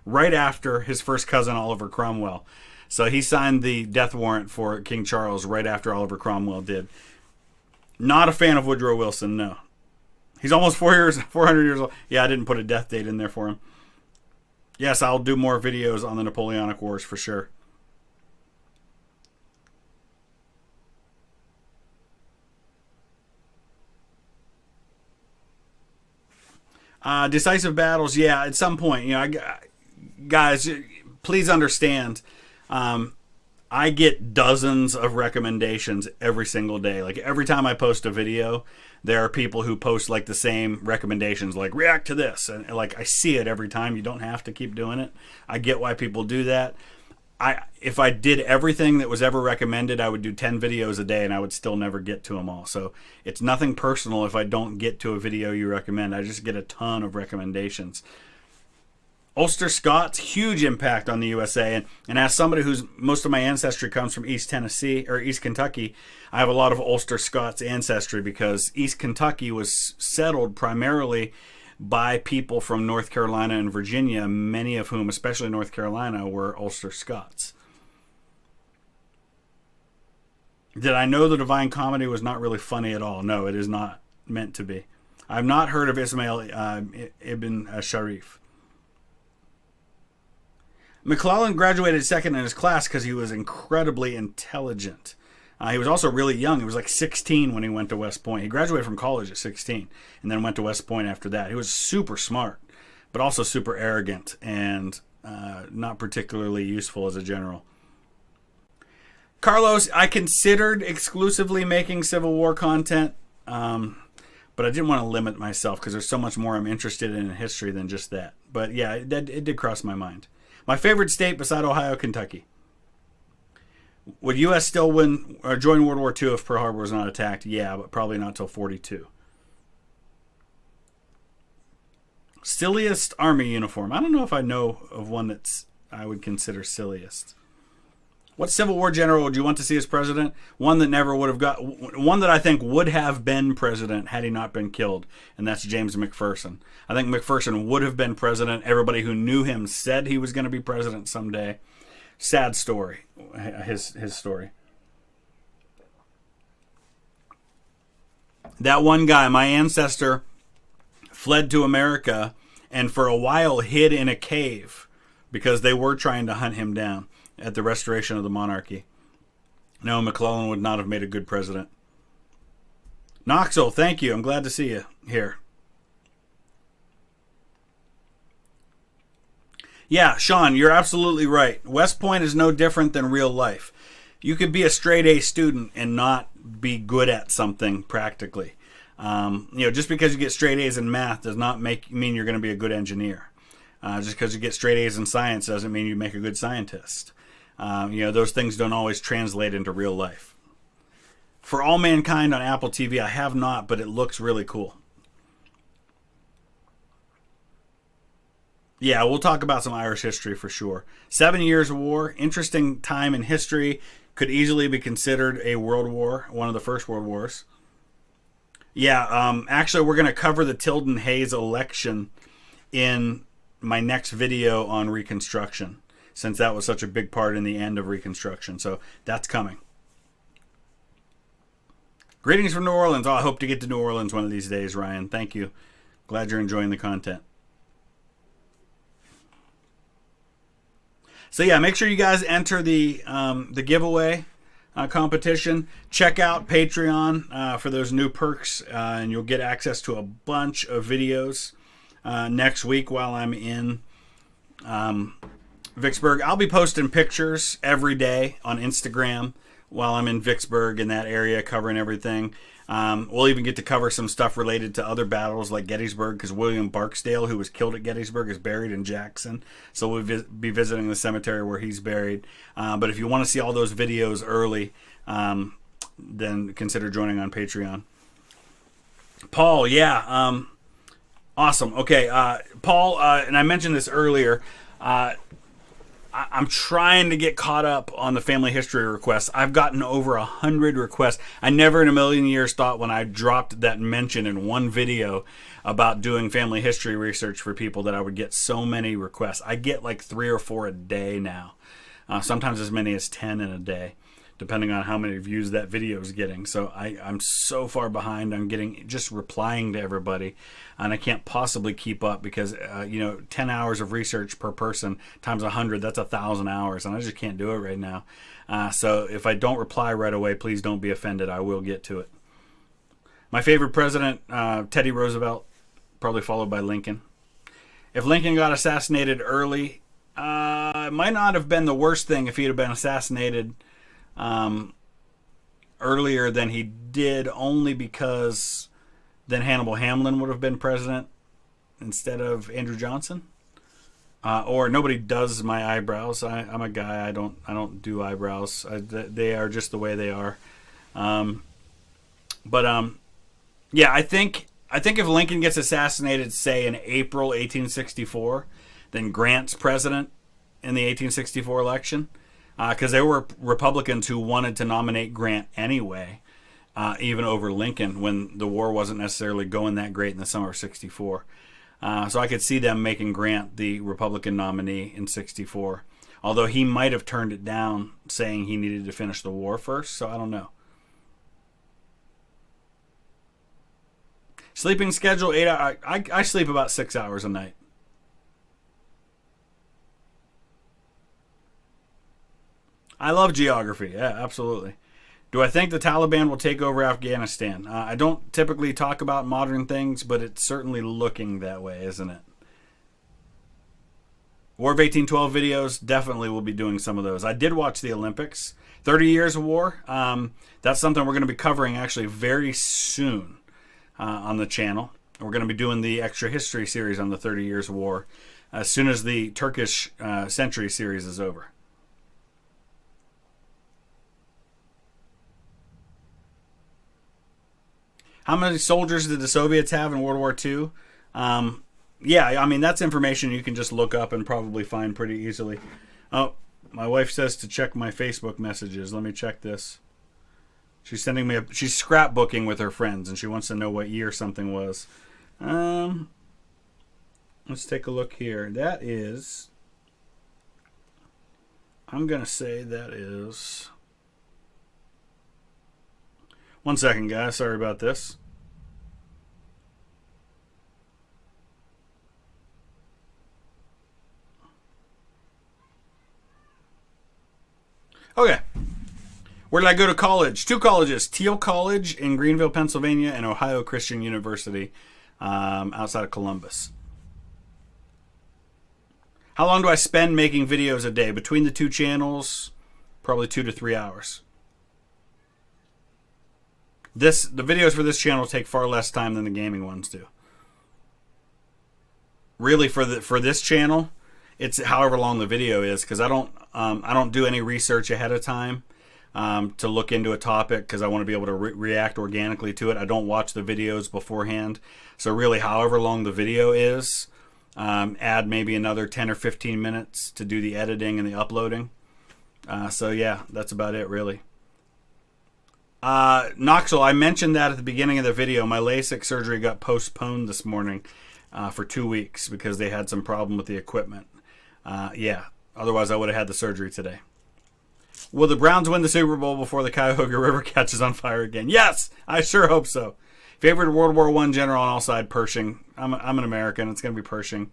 right after his first cousin Oliver Cromwell. So he signed the death warrant for King Charles right after Oliver Cromwell did. Not a fan of Woodrow Wilson, no. He's almost 400 years old. Yeah, I didn't put a death date in there for him. Yes, I'll do more videos on the Napoleonic Wars for sure. Decisive battles, yeah, at some point, you know, guys, please understand, I get dozens of recommendations every single day. Like every time I post a video, there are people who post like the same recommendations, like react to this. And like I see it every time. You don't have to keep doing it. I get why people do that. If I did everything that was ever recommended, I would do 10 videos a day and I would still never get to them all. So it's nothing personal if I don't get to a video you recommend. I just get a ton of recommendations. Ulster Scots, huge impact on the USA. And as somebody who's most of my ancestry comes from East Tennessee or East Kentucky, I have a lot of Ulster Scots ancestry because East Kentucky was settled primarily by people from North Carolina and Virginia, many of whom, especially North Carolina, were Ulster Scots. Did I know the Divine Comedy was not really funny at all? No, it is not meant to be. I've not heard of Ismail ibn Sharif. McClellan graduated second in his class because he was incredibly intelligent. He was also really young. He was like 16 when he went to West Point. He graduated from college at 16 and then went to West Point after that. He was super smart, but also super arrogant and not particularly useful as a general. Carlos, I considered exclusively making Civil War content, but I didn't want to limit myself because there's so much more I'm interested in history than just that. But yeah, it did cross my mind. My favorite state beside Ohio, Kentucky. Would U.S. still win or join World War II if Pearl Harbor was not attacked? Yeah, but probably not till 42. Silliest army uniform. I don't know if I know of one that's I would consider silliest. What Civil War general would you want to see as president? One that never would have got. One that I think would have been president had he not been killed, and that's James McPherson. I think McPherson would have been president. Everybody who knew him said he was going to be president someday. Sad story, his story. That one guy, my ancestor, fled to America and for a while hid in a cave because they were trying to hunt him down at the restoration of the monarchy. No, McClellan would not have made a good president. Knoxville, thank you. I'm glad to see you here. Yeah, Sean, you're absolutely right. West Point is no different than real life. You could be a straight A student and not be good at something practically. Just because you get straight A's in math does not mean you're going to be a good engineer. Just because you get straight A's in science doesn't mean you make a good scientist. Those things don't always translate into real life. For All Mankind on Apple TV, I have not, but it looks really cool. Yeah, we'll talk about some Irish history for sure. 7 Years' War, interesting time in history. Could easily be considered a world war, one of the first world wars. Yeah, actually, we're going to cover the Tilden-Hayes election in my next video on Reconstruction, since that was such a big part in the end of Reconstruction. So that's coming. Greetings from New Orleans. Oh, I hope to get to New Orleans one of these days, Ryan. Thank you. Glad you're enjoying the content. So yeah, make sure you guys enter the giveaway competition. Check out Patreon for those new perks, and you'll get access to a bunch of videos next week while I'm in Vicksburg. I'll be posting pictures every day on Instagram while I'm in Vicksburg in that area, covering everything. We'll even get to cover some stuff related to other battles like Gettysburg, because William Barksdale, who was killed at Gettysburg, is buried in Jackson. So we'll be visiting the cemetery where he's buried. But if you want to see all those videos early, then consider joining on Patreon. Paul, yeah. Awesome. Okay, Paul, and I mentioned this earlier, I'm trying to get caught up on the family history requests. I've gotten over 100 requests. I never in a million years thought when I dropped that mention in one video about doing family history research for people that I would get so many requests. I get like 3 or 4 a day now. Sometimes as many as 10 in a day, depending on how many views that video is getting. So I'm so far behind on just replying to everybody, and I can't possibly keep up because 10 hours of research per person times 100, that's 1,000 hours, and I just can't do it right now. So if I don't reply right away, please don't be offended. I will get to it. My favorite president, Teddy Roosevelt, probably followed by Lincoln. If Lincoln got assassinated early, it might not have been the worst thing if he'd have been assassinated earlier than he did, only because then Hannibal Hamlin would have been president instead of Andrew Johnson. Or nobody does my eyebrows. I'm a guy. I don't do eyebrows. They are just the way they are. Yeah, I think if Lincoln gets assassinated, say in April 1864, then Grant's president in the 1864 election, because there were Republicans who wanted to nominate Grant anyway, even over Lincoln when the war wasn't necessarily going that great in the summer of '64. So I could see them making Grant the Republican nominee in '64, although he might have turned it down, saying he needed to finish the war first. So I don't know. Sleeping schedule 8 hours. I sleep about 6 hours a night. I love geography. Yeah, absolutely. Do I think the Taliban will take over Afghanistan? I don't typically talk about modern things, but it's certainly looking that way, isn't it? War of 1812 videos, definitely will be doing some of those. I did watch the Olympics. 30 Years of War. That's something we're going to be covering actually very soon on the channel. We're going to be doing the extra history series on the 30 Years of War as soon as the Turkish century series is over. How many soldiers did the Soviets have in World War II? Yeah, I mean, that's information you can just look up and probably find pretty easily. Oh, my wife says to check my Facebook messages. Let me check this. She's sending me she's scrapbooking with her friends, and she wants to know what year something was. Let's take a look here. That is, I'm going to say that is, one second, guys. Sorry about this. Okay. Where did I go to college? 2 colleges. Teal College in Greenville, Pennsylvania, and Ohio Christian University outside of Columbus. How long do I spend making videos a day? Between the 2 channels, probably 2 to 3 hours. The videos for this channel take far less time than the gaming ones do. Really, for this channel, it's however long the video is, because I don't do any research ahead of time to look into a topic, because I want to be able to react organically to it. I don't watch the videos beforehand. So really, however long the video is, add maybe another 10 or 15 minutes to do the editing and the uploading. So yeah, that's about it, really. Knoxville, I mentioned that at the beginning of the video. My LASIK surgery got postponed this morning for 2 weeks because they had some problem with the equipment. Yeah, otherwise I would have had the surgery today. Will the Browns win the Super Bowl before the Cuyahoga River catches on fire again? Yes, I sure hope so. Favorite World War I general on all sides, Pershing. I'm an American. It's going to be Pershing.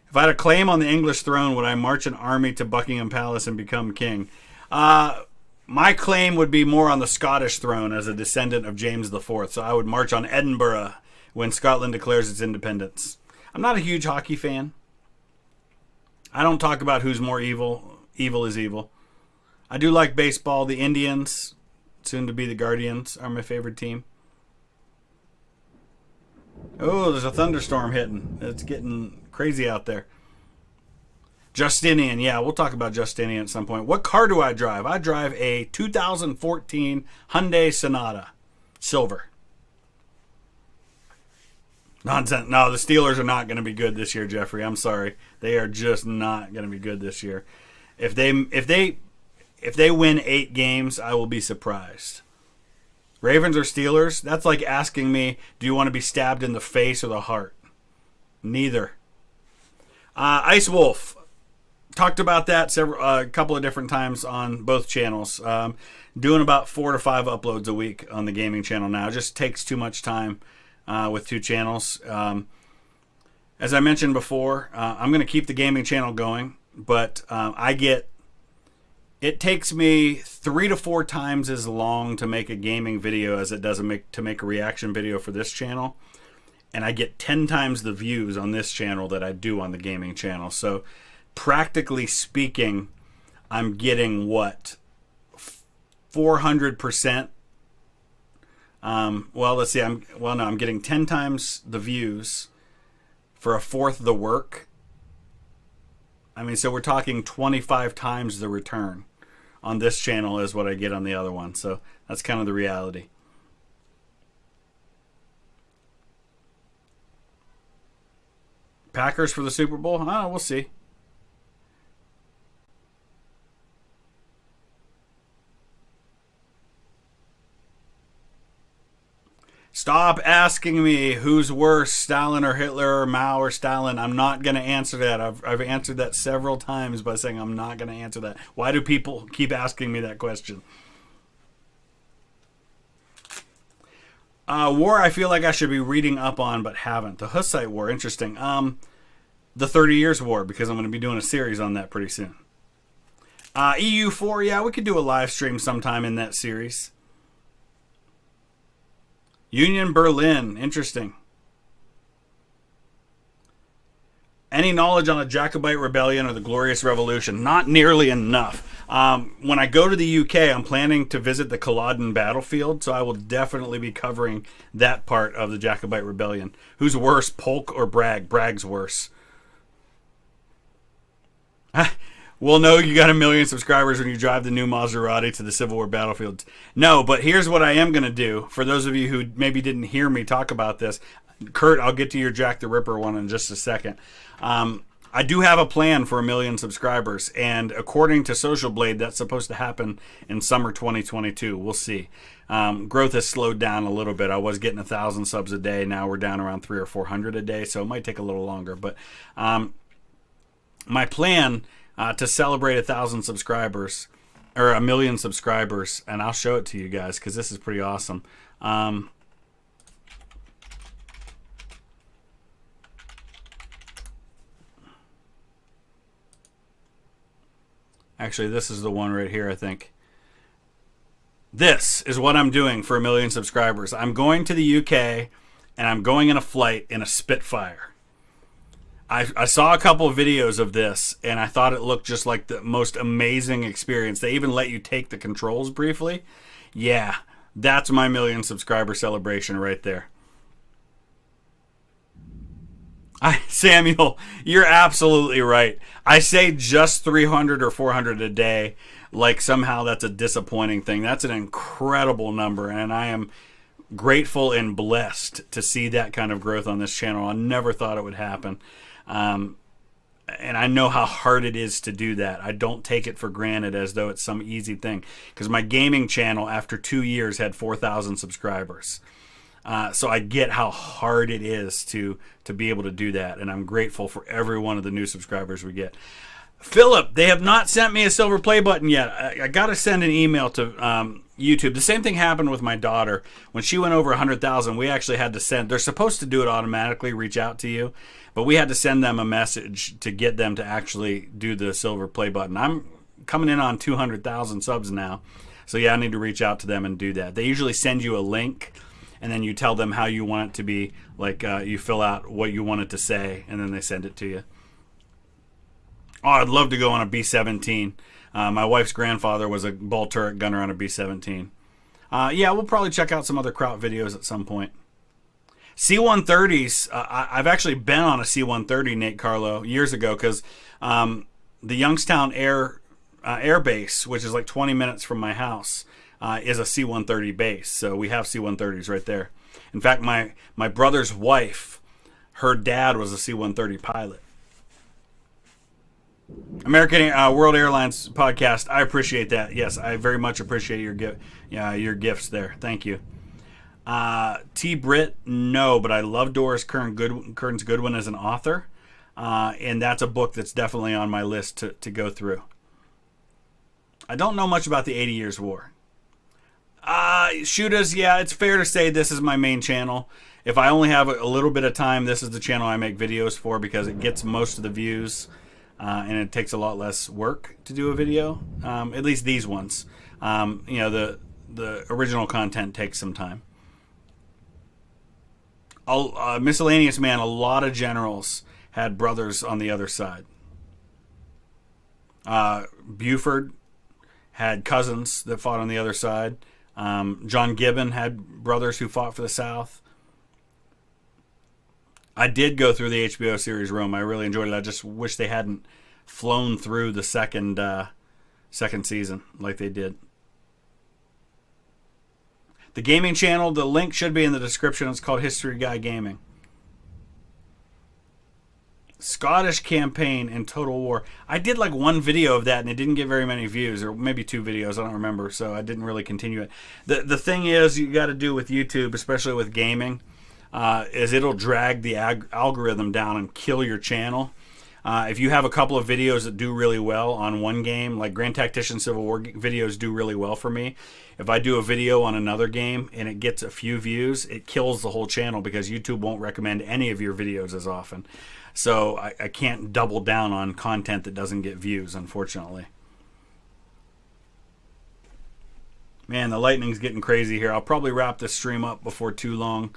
If I had a claim on the English throne, would I march an army to Buckingham Palace and become king? My claim would be more on the Scottish throne as a descendant of James IV. So I would march on Edinburgh when Scotland declares its independence. I'm not a huge hockey fan. I don't talk about who's more evil. Evil is evil. I do like baseball. The Indians, soon to be the Guardians, are my favorite team. Oh, there's a thunderstorm hitting. It's getting crazy out there. Justinian. Yeah, we'll talk about Justinian at some point. What car do I drive? I drive a 2014 Hyundai Sonata. Silver. Nonsense. No, the Steelers are not going to be good this year, Jeffrey. I'm sorry. They are just not going to be good this year. If they win 8 games, I will be surprised. Ravens or Steelers? That's like asking me, do you want to be stabbed in the face or the heart? Neither. Ice Wolf. Talked about that a couple of different times on both channels. Doing about 4 to 5 uploads a week on the gaming channel now. It just takes too much time with 2 channels. As I mentioned before, I'm going to keep the gaming channel going, but it takes me 3 to 4 times as long to make a gaming video as it does to make a reaction video for this channel. And I get 10 times the views on this channel that I do on the gaming channel. So practically speaking, I'm getting what? 400%. Well, let's see. I'm getting 10 times the views for a fourth the work. I mean, so we're talking 25 times the return on this channel is what I get on the other one. So that's kind of the reality. Packers for the Super Bowl? Oh, we'll see. Stop asking me who's worse, Stalin or Hitler or Mao or Stalin. I'm not going to answer that. I've answered that several times by saying I'm not going to answer that. Why do people keep asking me that question? War I feel like I should be reading up on but haven't. The Hussite War, interesting. The 30 Years War, because I'm going to be doing a series on that pretty soon. EU4, yeah, we could do a live stream sometime in that series. Union Berlin, interesting. Any knowledge on a Jacobite rebellion or the Glorious Revolution? Not nearly enough. When I go to the UK, I'm planning to visit the Culloden battlefield, so I will definitely be covering that part of the Jacobite rebellion. Who's worse, Polk or Bragg? Bragg's worse. Well, no, you got 1 million subscribers when you drive the new Maserati to the Civil War battlefield. No, but here's what I am going to do. For those of you who maybe didn't hear me talk about this, Kurt, I'll get to your Jack the Ripper one in just a second. I do have a plan for 1 million subscribers, and according to Social Blade, that's supposed to happen in summer 2022. We'll see. Growth has slowed down a little bit. I was getting 1,000 subs a day. Now we're down around 300 or 400 a day, so it might take a little longer. But my plan to celebrate 1,000 subscribers, or 1 million subscribers, and I'll show it to you guys because this is pretty awesome. Actually, this is the one right here, I think. This is what I'm doing for 1 million subscribers. I'm going to the UK, and I'm going in a flight in a Spitfire. I saw a couple of videos of this, and I thought it looked just like the most amazing experience. They even let you take the controls briefly. Yeah, that's my 1 million subscriber celebration right there. Samuel, you're absolutely right. I say just 300 or 400 a day, like somehow that's a disappointing thing. That's an incredible number, and I am grateful and blessed to see that kind of growth on this channel. I never thought it would happen. And I know how hard it is to do that. I don't take it for granted as though it's some easy thing. Because my gaming channel, after 2 years, had 4,000 subscribers. So I get how hard it is to be able to do that. And I'm grateful for every one of the new subscribers we get. Philip, they have not sent me a silver play button yet. I got to send an email to YouTube. The same thing happened with my daughter. When she went over 100,000, we actually had to send. They're supposed to do it automatically, reach out to you. But we had to send them a message to get them to actually do the silver play button. I'm coming in on 200,000 subs now. So yeah, I need to reach out to them and do that. They usually send you a link, and then you tell them how you want it to be. Like you fill out what you want it to say, and then they send it to you. Oh, I'd love to go on a B-17. My wife's grandfather was a ball turret gunner on a B-17. Yeah, we'll probably check out some other Kraut videos at some point. C-130s, I've actually been on a C-130, Nate Carlo, years ago, because the Youngstown Air Base, which is like 20 minutes from my house, is a C-130 base. So we have C-130s right there. In fact, my brother's wife, her dad was a C-130 pilot. American World Airlines podcast, I appreciate that. Yes, I very much appreciate your gifts there. Thank you. T. Britt, no, but I love Doris Kearns Goodwin as an author, and that's a book that's definitely on my list to go through. I don't know much about the 80 Years' War. Shooters, yeah, it's fair to say this is my main channel. If I only have a little bit of time, this is the channel I make videos for because it gets most of the views. And it takes a lot less work to do a video, at least these ones. You know, the original content takes some time. Miscellaneous Man, a lot of generals had brothers on the other side. Buford had cousins that fought on the other side. John Gibbon had brothers who fought for the South. I did go through the HBO series Rome. I really enjoyed it. I just wish they hadn't flown through the second season like they did. The gaming channel, the link should be in the description. It's called History Guy Gaming. Scottish campaign in Total War. I did like one video of that and it didn't get very many views, or maybe 2 videos, I don't remember, so I didn't really continue it. The thing is, you got to do with YouTube, especially with gaming, is it'll drag the algorithm down and kill your channel. If you have a couple of videos that do really well on one game, like Grand Tactician Civil War videos do really well for me. If I do a video on another game and it gets a few views, it kills the whole channel because YouTube won't recommend any of your videos as often. So I can't double down on content that doesn't get views, unfortunately. Man, the lightning's getting crazy here. I'll probably wrap this stream up before too long,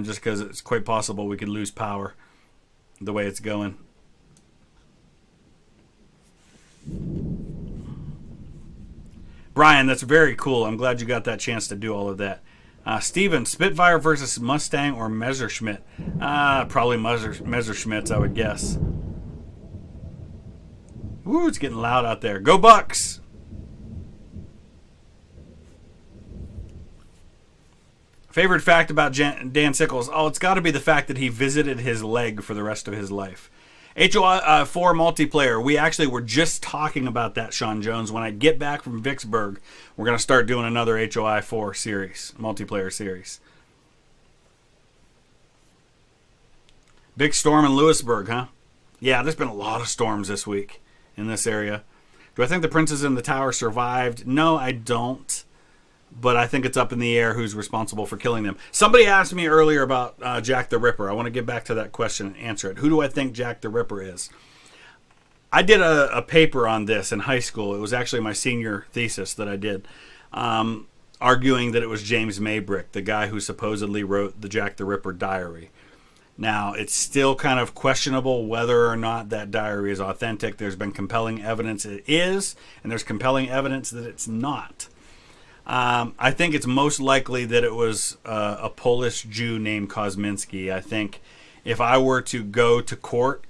just because it's quite possible we could lose power the way it's going. Brian, that's very cool. I'm glad you got that chance to do all of that. Steven, Spitfire versus Mustang or Messerschmitt? Probably Messerschmitts, I would guess. Woo, it's getting loud out there. Go Bucks! Favorite fact about Dan Sickles? Oh, it's got to be the fact that he visited his leg for the rest of his life. HOI 4 multiplayer. We actually were just talking about that, Sean Jones. When I get back from Vicksburg, we're going to start doing another HOI 4 series, multiplayer series. Big storm in Lewisburg, huh? Yeah, there's been a lot of storms this week in this area. Do I think the princes in the tower survived? No, I don't. But I think it's up in the air who's responsible for killing them. Somebody asked me earlier about Jack the Ripper. I want to get back to that question and answer it. Who do I think Jack the Ripper is? I did a paper on this in high school. It was actually my senior thesis that I did, arguing that it was James Maybrick, the guy who supposedly wrote the Jack the Ripper diary. Now, it's still kind of questionable whether or not that diary is authentic. There's been compelling evidence it is, and there's compelling evidence that it's not. I think it's most likely that it was a Polish Jew named Kosminski. I think if I were to go to court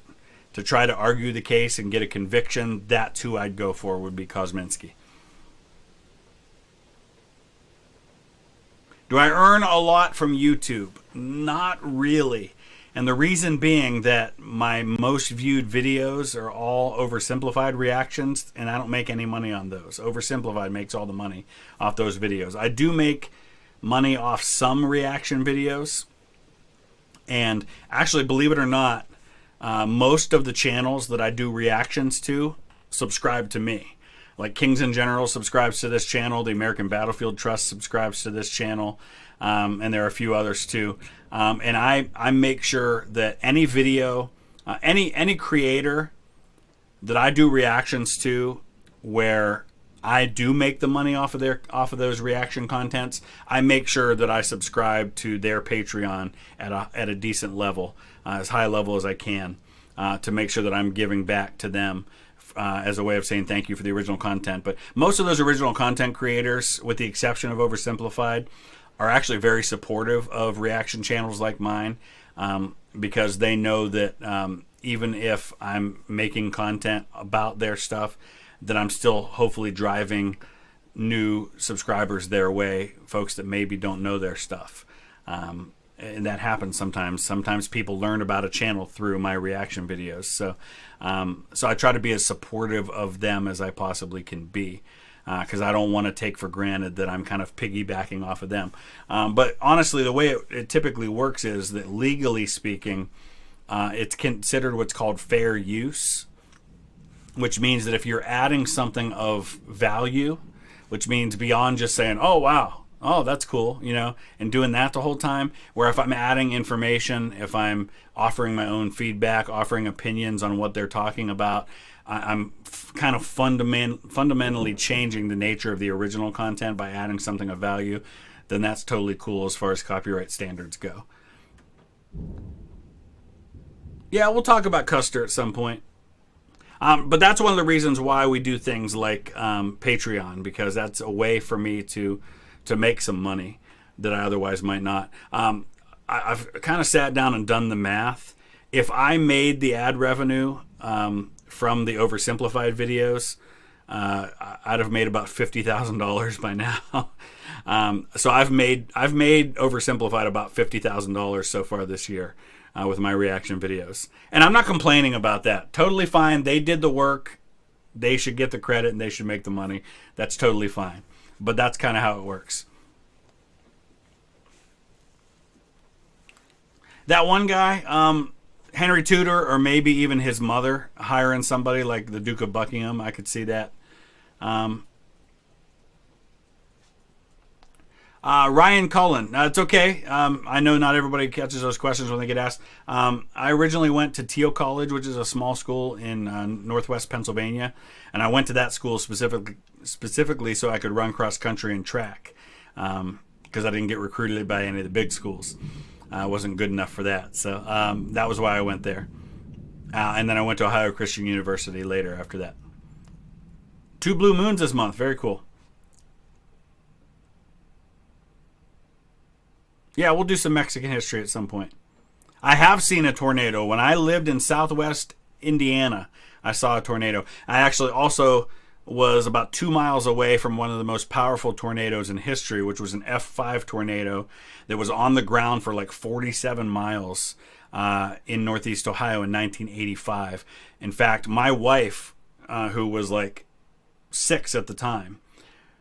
to try to argue the case and get a conviction, that's who I'd go for, would be Kosminski. Do I earn a lot from YouTube? Not really. And the reason being that my most viewed videos are all oversimplified reactions, and I don't make any money on those. Oversimplified makes all the money off those videos. I do make money off some reaction videos. And actually, believe it or not, most of the channels that I do reactions to subscribe to me. Like Kings in General subscribes to this channel. The American Battlefield Trust subscribes to this channel. And there are a few others too. And I make sure that any video, any creator that I do reactions to, where I do make the money off of those reaction contents, I make sure that I subscribe to their Patreon at a decent level, as high a level as I can, to make sure that I'm giving back to them as a way of saying thank you for the original content. But most of those original content creators, with the exception of Oversimplified, are actually very supportive of reaction channels like mine, because they know that even if I'm making content about their stuff, that I'm still hopefully driving new subscribers their way, folks that maybe don't know their stuff. And that happens sometimes. Sometimes people learn about a channel through my reaction videos. So I try to be as supportive of them as I possibly can be, because I don't want to take for granted that I'm kind of piggybacking off of them. But honestly, the way it typically works is that, legally speaking, it's considered what's called fair use, which means that if you're adding something of value, which means beyond just saying, oh, wow, oh, that's cool, you know, and doing that the whole time, where if I'm adding information, if I'm offering my own feedback, offering opinions on what they're talking about, I'm kind of fundamentally changing the nature of the original content by adding something of value, then that's totally cool as far as copyright standards go. Yeah, we'll talk about Custer at some point. But that's one of the reasons why we do things like Patreon, because that's a way for me to make some money that I otherwise might not. I've kind of sat down and done the math. If I made the ad revenue from the oversimplified videos, I'd have made about $50,000 by now. So I've made oversimplified about $50,000 so far this year with my reaction videos, and I'm not complaining about that. Totally fine. They did the work. They should get the credit and they should make the money. That's totally fine. But that's kind of how it works. That one guy, Henry Tudor, or maybe even his mother, hiring somebody like the Duke of Buckingham. I could see that. Ryan Cullen. It's okay. I know not everybody catches those questions when they get asked. I originally went to Teal College, which is a small school in northwest Pennsylvania, and I went to that school specifically so I could run cross country and track, because I didn't get recruited by any of the big schools. I wasn't good enough for that, so that was why I went there. And then I went to Ohio Christian University later after that. 2 blue moons this month. Very cool. Yeah, we'll do some Mexican history at some point. I have seen a tornado. When I lived in southwest Indiana, I saw a tornado. I actually also was about 2 miles away from one of the most powerful tornadoes in history, which was an F5 tornado that was on the ground for like 47 miles in northeast Ohio in 1985. In fact, my wife, who was like 6 at the time,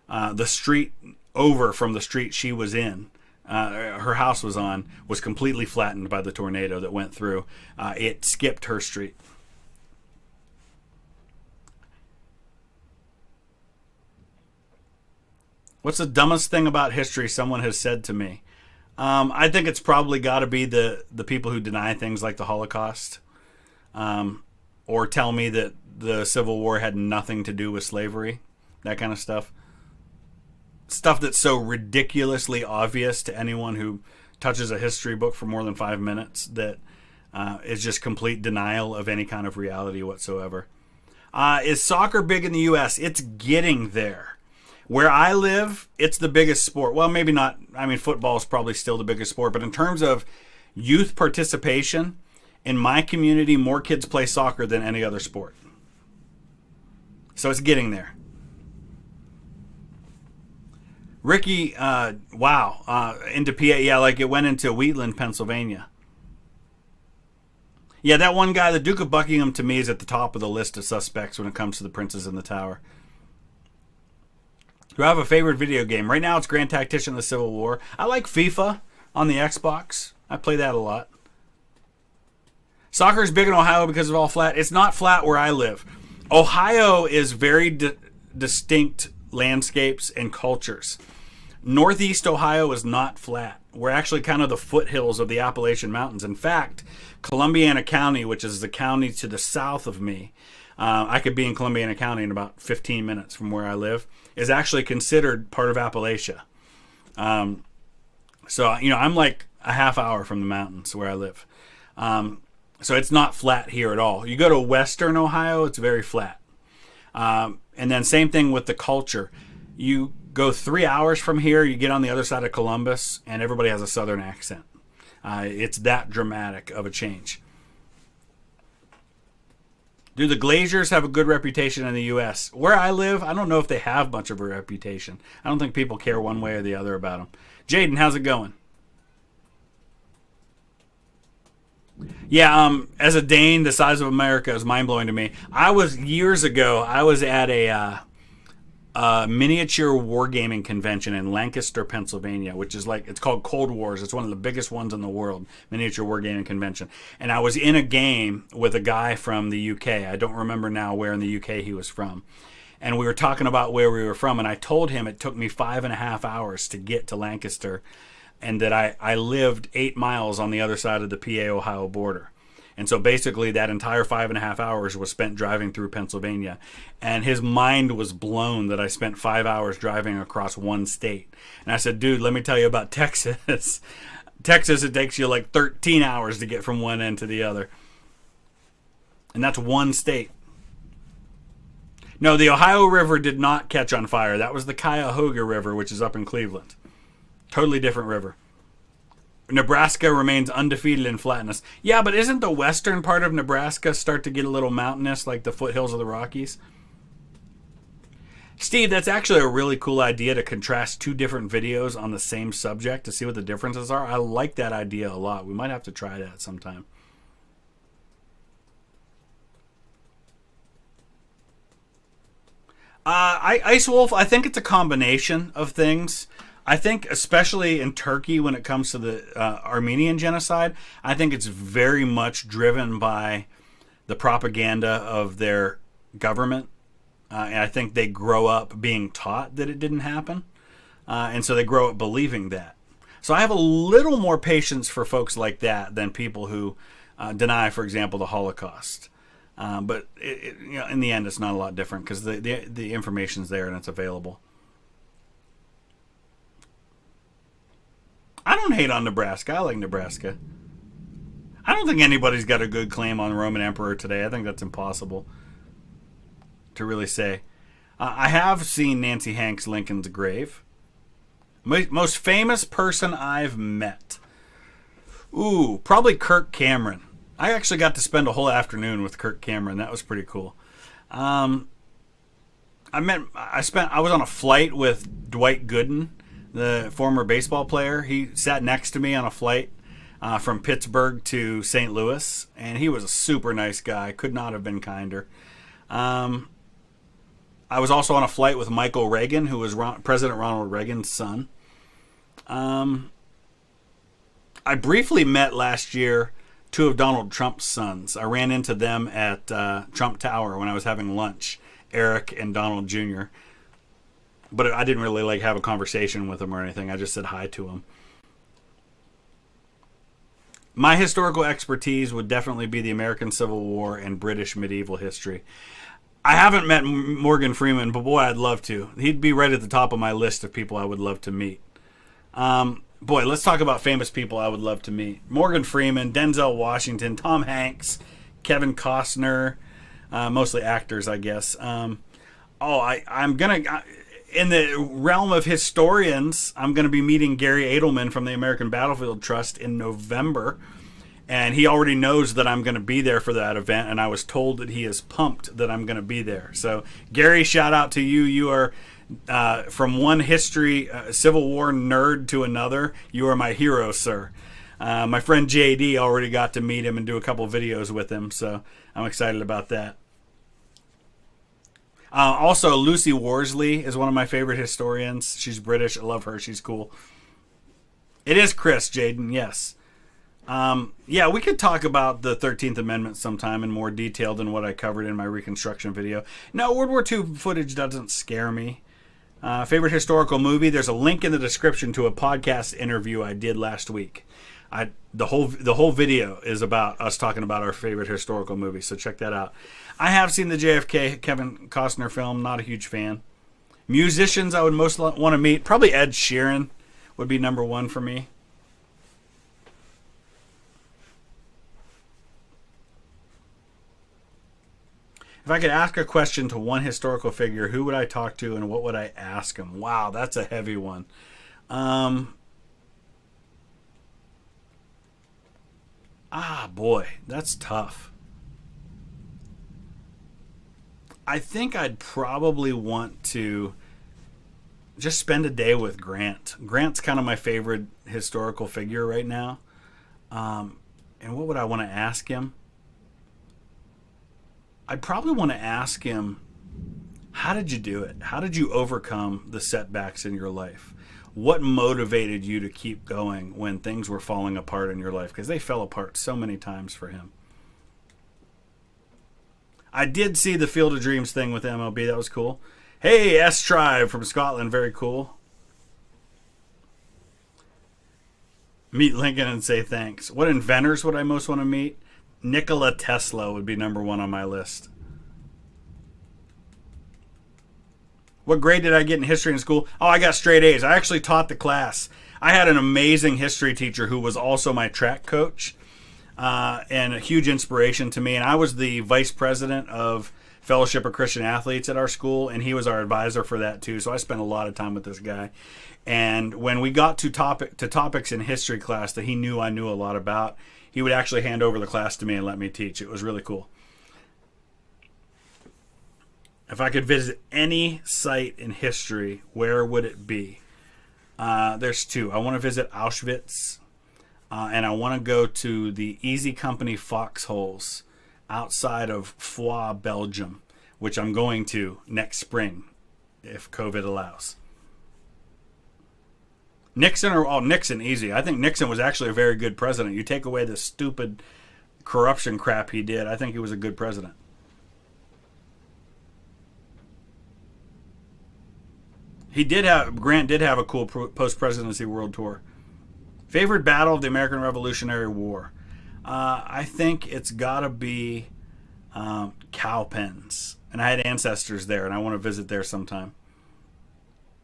the street over from the street she was in, her house was on, was completely flattened by the tornado that went through. It skipped her street. What's the dumbest thing about history someone has said to me? I think it's probably got to be the people who deny things like the Holocaust, or tell me that the Civil War had nothing to do with slavery, that kind of stuff. Stuff that's so ridiculously obvious to anyone who touches a history book for more than 5 minutes that is just complete denial of any kind of reality whatsoever. Is soccer big in the U.S.? It's getting there. Where I live, it's the biggest sport. Well, maybe not. I mean, football is probably still the biggest sport. But in terms of youth participation, in my community, more kids play soccer than any other sport. So it's getting there. Ricky, wow, into PA. Yeah, like it went into Wheatland, Pennsylvania. Yeah, that one guy, the Duke of Buckingham, to me is at the top of the list of suspects when it comes to the Princes in the Tower. Do I have a favorite video game? Right now it's Grand Tactician: The Civil War. I like FIFA on the Xbox. I play that a lot. Soccer is big in Ohio because of all flat. It's not flat where I live. Ohio is very distinct landscapes and cultures. Northeast Ohio is not flat. We're actually kind of the foothills of the Appalachian Mountains. In fact, Columbiana County, which is the county to the south of me, I could be in Columbiana County in about 15 minutes from where I live, is actually considered part of Appalachia. So, you know, I'm like a half hour from the mountains where I live. So it's not flat here at all. You go to western Ohio, it's very flat. And then same thing with the culture. You go 3 hours from here, you get on the other side of Columbus, and everybody has a southern accent. It's that dramatic of a change. Do the Glaziers have a good reputation in the U.S.? Where I live, I don't know if they have much of a reputation. I don't think people care one way or the other about them. Jaden, how's it going? Yeah, as a Dane, the size of America is mind-blowing to me. Years ago, I was at a miniature wargaming convention in Lancaster, Pennsylvania, which is like, it's called Cold Wars. It's one of the biggest ones in the world, miniature wargaming convention. And I was in a game with a guy from the UK. I don't remember now where in the UK he was from. And we were talking about where we were from, and I told him it took me 5.5 hours to get to Lancaster, and that I lived 8 miles on the other side of the PA-Ohio border. And so basically that entire 5.5 hours was spent driving through Pennsylvania. And his mind was blown that I spent 5 hours driving across one state. And I said, dude, let me tell you about Texas. Texas, it takes you like 13 hours to get from one end to the other. And that's one state. No, the Ohio River did not catch on fire. That was the Cuyahoga River, which is up in Cleveland. Totally different river. Nebraska remains undefeated in flatness. Yeah, but isn't the western part of Nebraska start to get a little mountainous, like the foothills of the Rockies? Steve, that's actually a really cool idea to contrast two different videos on the same subject to see what the differences are. I like that idea a lot. We might have to try that sometime. Ice Wolf, I think it's a combination of things. I think especially in Turkey when it comes to the Armenian genocide, I think it's very much driven by the propaganda of their government. And I think they grow up being taught that it didn't happen. And so they grow up believing that. So I have a little more patience for folks like that than people who deny, for example, the Holocaust. But in the end, it's not a lot different because the information's there and it's available. I don't hate on Nebraska. I like Nebraska. I don't think anybody's got a good claim on the Roman Emperor today. I think that's impossible to really say. I have seen Nancy Hanks Lincoln's grave. Most famous person I've met. Ooh, probably Kirk Cameron. I actually got to spend a whole afternoon with Kirk Cameron. That was pretty cool. I was on a flight with Dwight Gooden, the former baseball player. He sat next to me on a flight from Pittsburgh to St. Louis, and he was a super nice guy. Could not have been kinder. I was also on a flight with Michael Reagan, who was President Ronald Reagan's son. I briefly met last year two of Donald Trump's sons. I ran into them at Trump Tower when I was having lunch, Eric and Donald Jr. But I didn't really have a conversation with them or anything. I just said hi to them. My historical expertise would definitely be the American Civil War and British medieval history. I haven't met Morgan Freeman, but boy, I'd love to. He'd be right at the top of my list of people I would love to meet. Boy, let's talk about famous people I would love to meet. Morgan Freeman, Denzel Washington, Tom Hanks, Kevin Costner, mostly actors, I guess. I'm going to... In the realm of historians, I'm going to be meeting Gary Edelman from the American Battlefield Trust in November. And he already knows that I'm going to be there for that event. And I was told that he is pumped that I'm going to be there. So, Gary, shout out to you. You are, from one history, Civil War nerd to another, you are my hero, sir. My friend JD already got to meet him and do a couple videos with him. So, I'm excited about that. Also, Lucy Worsley is one of my favorite historians. She's British. I love her. She's cool. It is Chris, Jaden, yes. Yeah, we could talk about the 13th Amendment sometime in more detail than what I covered in my Reconstruction video. No, World War II footage doesn't scare me. Favorite historical movie? There's a link in the description to a podcast interview I did last week. The whole video is about us talking about our favorite historical movies, so check that out. I have seen the JFK Kevin Costner film. Not a huge fan. Musicians I would most want to meet. Probably Ed Sheeran would be number one for me. If I could ask a question to one historical figure, who would I talk to and what would I ask him? Wow, that's a heavy one. Boy, that's tough. I think I'd probably want to just spend a day with Grant. Grant's kind of my favorite historical figure right now. And what would I want to ask him? I'd probably want to ask him, how did you do it? How did you overcome the setbacks in your life? What motivated you to keep going when things were falling apart in your life? Because they fell apart so many times for him. I did see the Field of Dreams thing with MLB. That was cool. Hey, S-Tribe from Scotland. Very cool. Meet Lincoln and say thanks. What inventors would I most want to meet? Nikola Tesla would be number one on my list. What grade did I get in history in school? Oh, I got straight A's. I actually taught the class. I had an amazing history teacher who was also my track coach. And a huge inspiration to me. And I was the vice president of Fellowship of Christian Athletes at our school, and he was our advisor for that too. So I spent a lot of time with this guy. And when we got to topics in history class that he knew I knew a lot about, he would actually hand over the class to me and let me teach. It was really cool. If I could visit any site in history, where would it be? There's two. I want to visit Auschwitz, and I want to go to the Easy Company foxholes outside of Foix, Belgium, which I'm going to next spring, if COVID allows. Nixon, easy. I think Nixon was actually a very good president. You take away the stupid corruption crap he did, I think he was a good president. Grant did have a cool post-presidency world tour. Favorite battle of the American Revolutionary War? I think it's got to be Cowpens. And I had ancestors there, and I want to visit there sometime.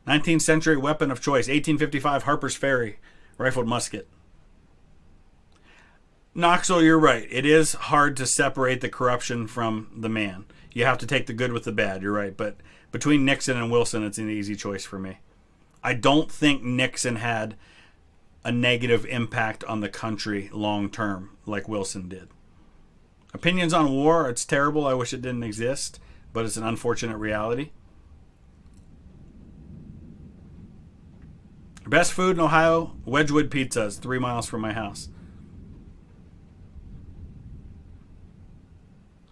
19th century weapon of choice, 1855 Harper's Ferry, rifled musket. Knoxville, you're right. It is hard to separate the corruption from the man. You have to take the good with the bad, you're right. But between Nixon and Wilson, it's an easy choice for me. I don't think Nixon had a negative impact on the country long term like Wilson did. Opinions on war, it's terrible. I wish it didn't exist, but it's an unfortunate reality. Best food in Ohio, Wedgwood Pizza. It's 3 miles from my house.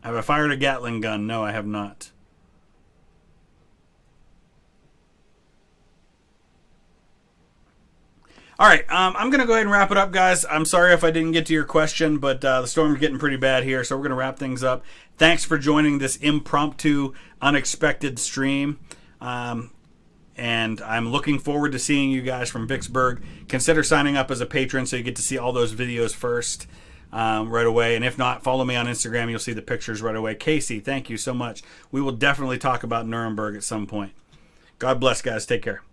Have I fired a Gatling gun? No, I have not. All right, I'm going to go ahead and wrap it up, guys. I'm sorry if I didn't get to your question, but the storm's getting pretty bad here, so we're going to wrap things up. Thanks for joining this impromptu, unexpected stream. And I'm looking forward to seeing you guys from Vicksburg. Consider signing up as a patron so you get to see all those videos first right away. And if not, follow me on Instagram. You'll see the pictures right away. Casey, thank you so much. We will definitely talk about Nuremberg at some point. God bless, guys. Take care.